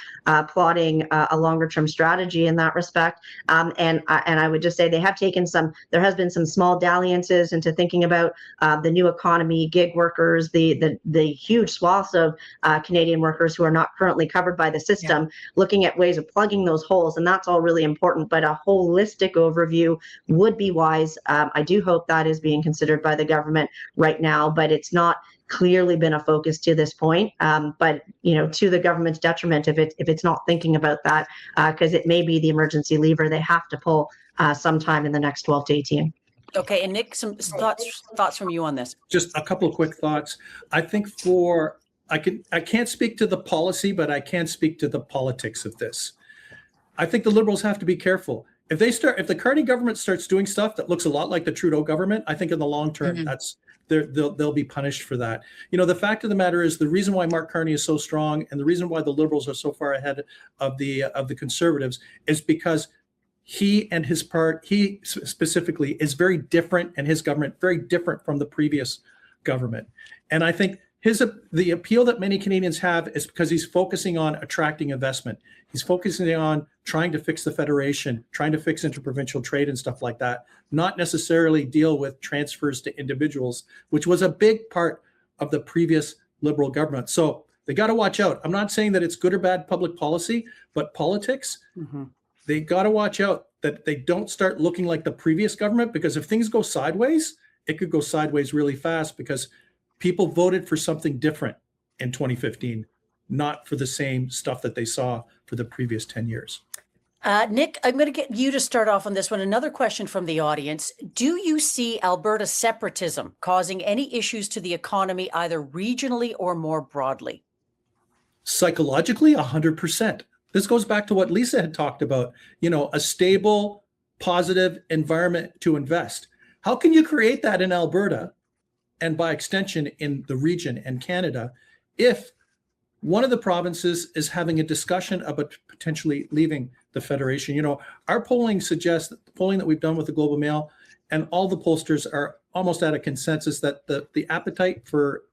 [SPEAKER 4] plotting a longer term strategy in that respect. And I would just say there has been some small dalliances into thinking about the new economy, gig workers, the huge swaths of Canadian workers who are not currently covered by the system, looking at ways of plugging those holes. And that's all really important, but a holistic overview would be wise. I do hope that is being considered by the government right now, but it's not clearly been a focus to this point. But to the government's detriment if it's not thinking about that, because it may be the emergency lever they have to pull sometime in the next 12 to 18.
[SPEAKER 1] okay. And Nik, some thoughts from you on this.
[SPEAKER 2] Just a couple of quick thoughts. I think I can't speak to the policy, but I can speak to the politics of this. I think the Liberals have to be careful. If the Carney government starts doing stuff that looks a lot like the Trudeau government, I think in the long term, they'll be punished for that. The fact of the matter is the reason why Mark Carney is so strong and the reason why the Liberals are so far ahead of the Conservatives is because he and his he specifically is very different, and his government very different from the previous government. And I think the appeal that many Canadians have is because he's focusing on attracting investment. He's focusing on trying to fix the federation, trying to fix interprovincial trade and stuff like that, not necessarily deal with transfers to individuals, which was a big part of the previous Liberal government. So they got to watch out. I'm not saying that it's good or bad public policy, but politics, they got to watch out that they don't start looking like the previous government, because if things go sideways, it could go sideways really fast, because people voted for something different in 2015, not for the same stuff that they saw for the previous 10 years.
[SPEAKER 1] Nik, I'm going to get you to start off on this one. Another question from the audience. Do you see Alberta separatism causing any issues to the economy, either regionally or more broadly?
[SPEAKER 2] Psychologically, 100%. This goes back to what Lisa had talked about, a stable, positive environment to invest. How can you create that in Alberta, and by extension in the region and Canada, if one of the provinces is having a discussion about potentially leaving the Federation? Our polling suggests that the polling that we've done with the Globe and Mail, and all the pollsters are almost at a consensus that the appetite for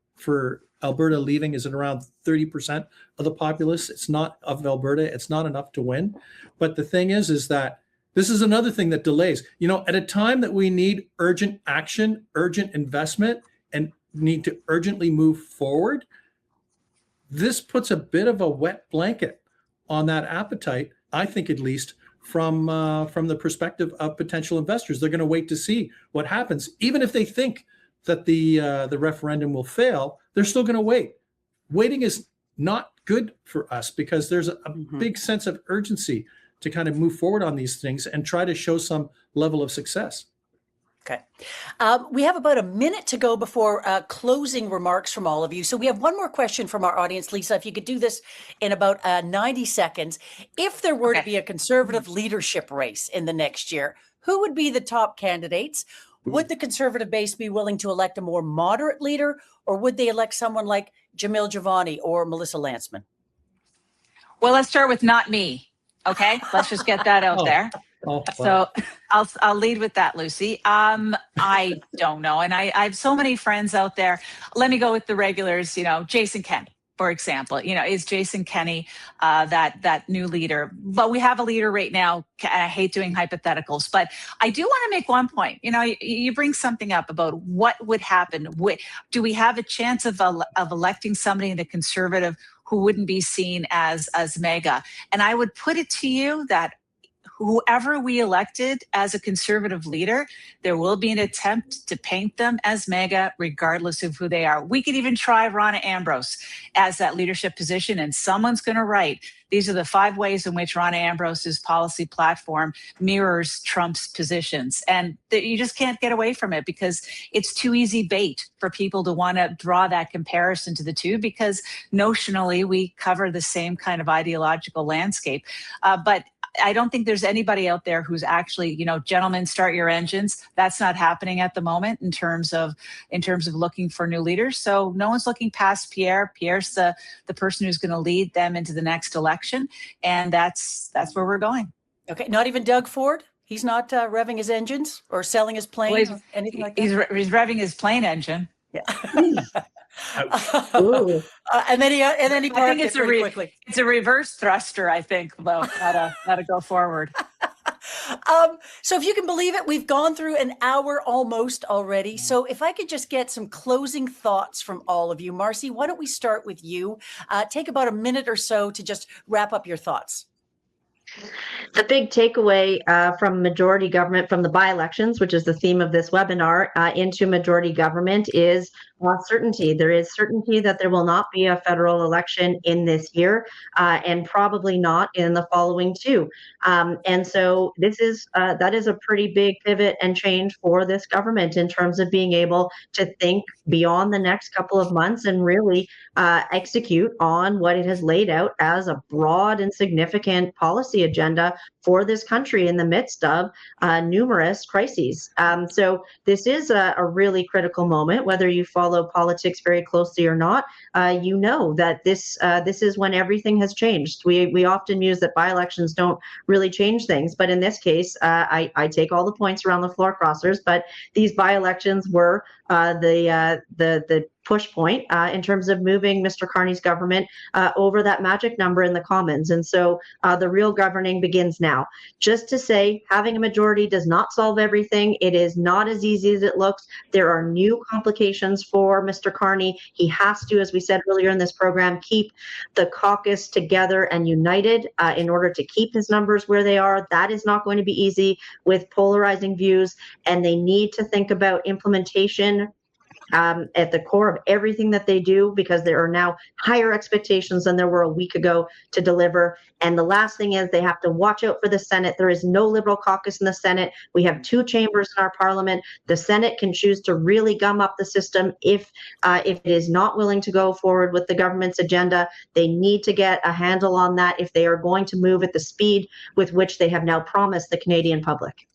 [SPEAKER 2] Alberta leaving is at around 30% of the populace. It's not of Alberta. It's not enough to win. But the thing is that This is another thing that delays. At a time that we need urgent action, urgent investment, and need to urgently move forward, this puts a bit of a wet blanket on that appetite, I think, at least from the perspective of potential investors. They're going to wait to see what happens. Even if they think that the referendum will fail, they're still going to wait. Waiting is not good for us because there's a big sense of urgency to kind of move forward on these things and try to show some level of success.
[SPEAKER 1] Okay. We have about a minute to go before closing remarks from all of you. So we have one more question from our audience. Lisa, if you could do this in about 90 seconds. If there were to be a Conservative leadership race in the next year, who would be the top candidates? Would the Conservative base be willing to elect a more moderate leader, or would they elect someone like Jamil Javani or Melissa Lantsman?
[SPEAKER 3] Well, let's start with not me. Okay, let's just get that out there.
[SPEAKER 2] Wow.
[SPEAKER 3] So I'll lead with that, Lucy. I don't know, and I have so many friends out there. Let me go with the regulars. Jason Kenney, for example. Is Jason Kenney that new leader? But we have a leader right now. I hate doing hypotheticals, but I do want to make one point. You bring something up about what would happen. Do we have a chance of electing somebody in the Conservative who wouldn't be seen as mega? And I would put it to you that whoever we elected as a Conservative leader, there will be an attempt to paint them as mega, regardless of who they are. We could even try Ronna Ambrose as that leadership position, and someone's going to write, these are the 5 ways in which Ronna Ambrose's policy platform mirrors Trump's positions. And you just can't get away from it because it's too easy bait for people to want to draw that comparison to the two, because notionally we cover the same kind of ideological landscape. But I don't think there's anybody out there who's actually, gentlemen, start your engines. That's not happening at the moment in terms of looking for new leaders. So no one's looking past Pierre. Pierre's the person who's going to lead them into the next election, and that's where we're going.
[SPEAKER 1] Okay, not even Doug Ford. He's not revving his engines or selling his plane, or anything like that.
[SPEAKER 3] He's revving his plane engine.
[SPEAKER 1] Yeah.
[SPEAKER 4] And
[SPEAKER 1] then he
[SPEAKER 3] I think it's
[SPEAKER 1] quickly.
[SPEAKER 3] It's a reverse thruster, I think, though, how to go forward.
[SPEAKER 1] So if you can believe it, we've gone through an hour almost already. So if I could just get some closing thoughts from all of you. Marci, why don't we start with you? Take about a minute or so to just wrap up your thoughts.
[SPEAKER 4] The big takeaway from majority government, from the by-elections, which is the theme of this webinar, into majority government is certainty. There is certainty that there will not be a federal election in this year, and probably not in the following 2. And so that is a pretty big pivot and change for this government in terms of being able to think beyond the next couple of months and really execute on what it has laid out as a broad and significant policy agenda for this country in the midst of numerous crises. So this is a really critical moment, whether you follow politics very closely or not. You know that this is when everything has changed. We often use that by-elections don't really change things, but in this case, I take all the points around the floor crossers, but these by-elections were the push point in terms of moving Mr. Carney's government over that magic number in the Commons. And so the real governing begins now. Just to say, having a majority does not solve everything. It is not as easy as it looks. There are new complications for Mr. Carney. He has to, as we said earlier in this program, keep the caucus together and united in order to keep his numbers where they are. That is not going to be easy with polarizing views, and they need to think about implementation at the core of everything that they do, because there are now higher expectations than there were a week ago to deliver. And the last thing is they have to watch out for the Senate. There is no Liberal caucus in the Senate. We have 2 chambers in our Parliament. The Senate can choose to really gum up the system if it is not willing to go forward with the government's agenda. They need to get a handle on that if they are going to move at the speed with which they have now promised the Canadian public.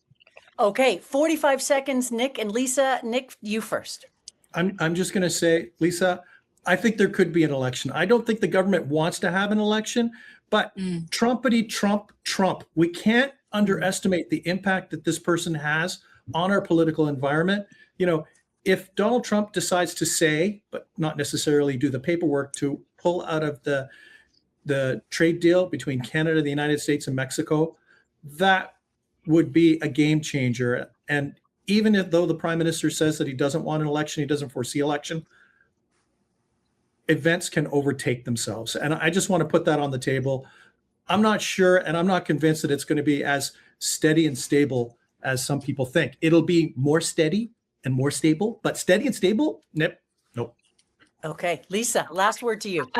[SPEAKER 1] Okay, 45 seconds, Nik and Lisa. Nik, you first.
[SPEAKER 2] I'm just going to say, Lisa, I think there could be an election. I don't think the government wants to have an election, but Trumpity Trump. We can't underestimate the impact that this person has on our political environment. If Donald Trump decides to say, but not necessarily do the paperwork, to pull out of the trade deal between Canada, the United States, and Mexico, that would be a game changer. And even if though the prime minister says that he doesn't want an election, he doesn't foresee election, events can overtake themselves. And I just want to put that on the table. I'm not sure, and I'm not convinced that it's going to be as steady and stable as some people think. It'll be more steady and more stable, but steady and stable, nope.
[SPEAKER 1] Okay, Lisa, last word to you.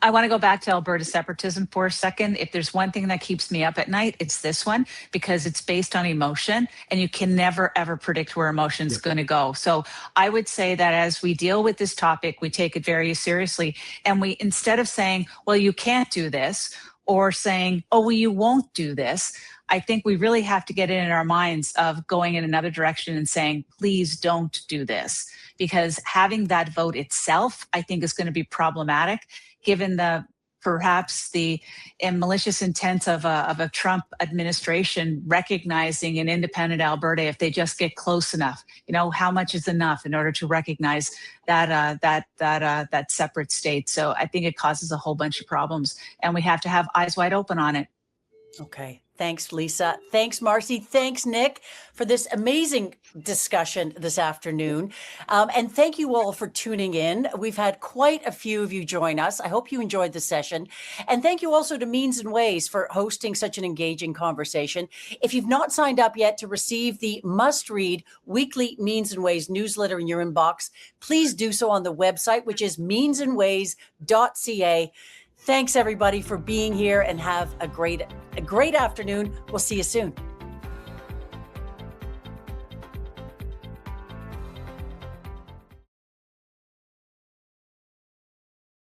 [SPEAKER 3] I want to go back to Alberta separatism for a second. If there's one thing that keeps me up at night, it's this one, because it's based on emotion and you can never, ever predict where emotion's going to go. So I would say that as we deal with this topic, we take it very seriously. And we, instead of saying, well, you can't do this, or saying, oh, well, you won't do this, I think we really have to get it in our minds of going in another direction and saying, please don't do this. Because having that vote itself, I think, is going to be problematic, given the perhaps the malicious intent of a Trump administration recognizing an independent Alberta if they just get close enough. You know, how much is enough in order to recognize that separate state? So I think it causes a whole bunch of problems, and we have to have eyes wide open on it.
[SPEAKER 1] Okay. Thanks, Lisa. Thanks, Marci. Thanks, Nik, for this amazing discussion this afternoon. And thank you all for tuning in. We've had quite a few of you join us. I hope you enjoyed the session. And thank you also to Means and Ways for hosting such an engaging conversation. If you've not signed up yet to receive the must-read weekly Means and Ways newsletter in your inbox, please do so on the website, which is meansandways.ca. Thanks, everybody, for being here, and have a great afternoon. We'll see you soon.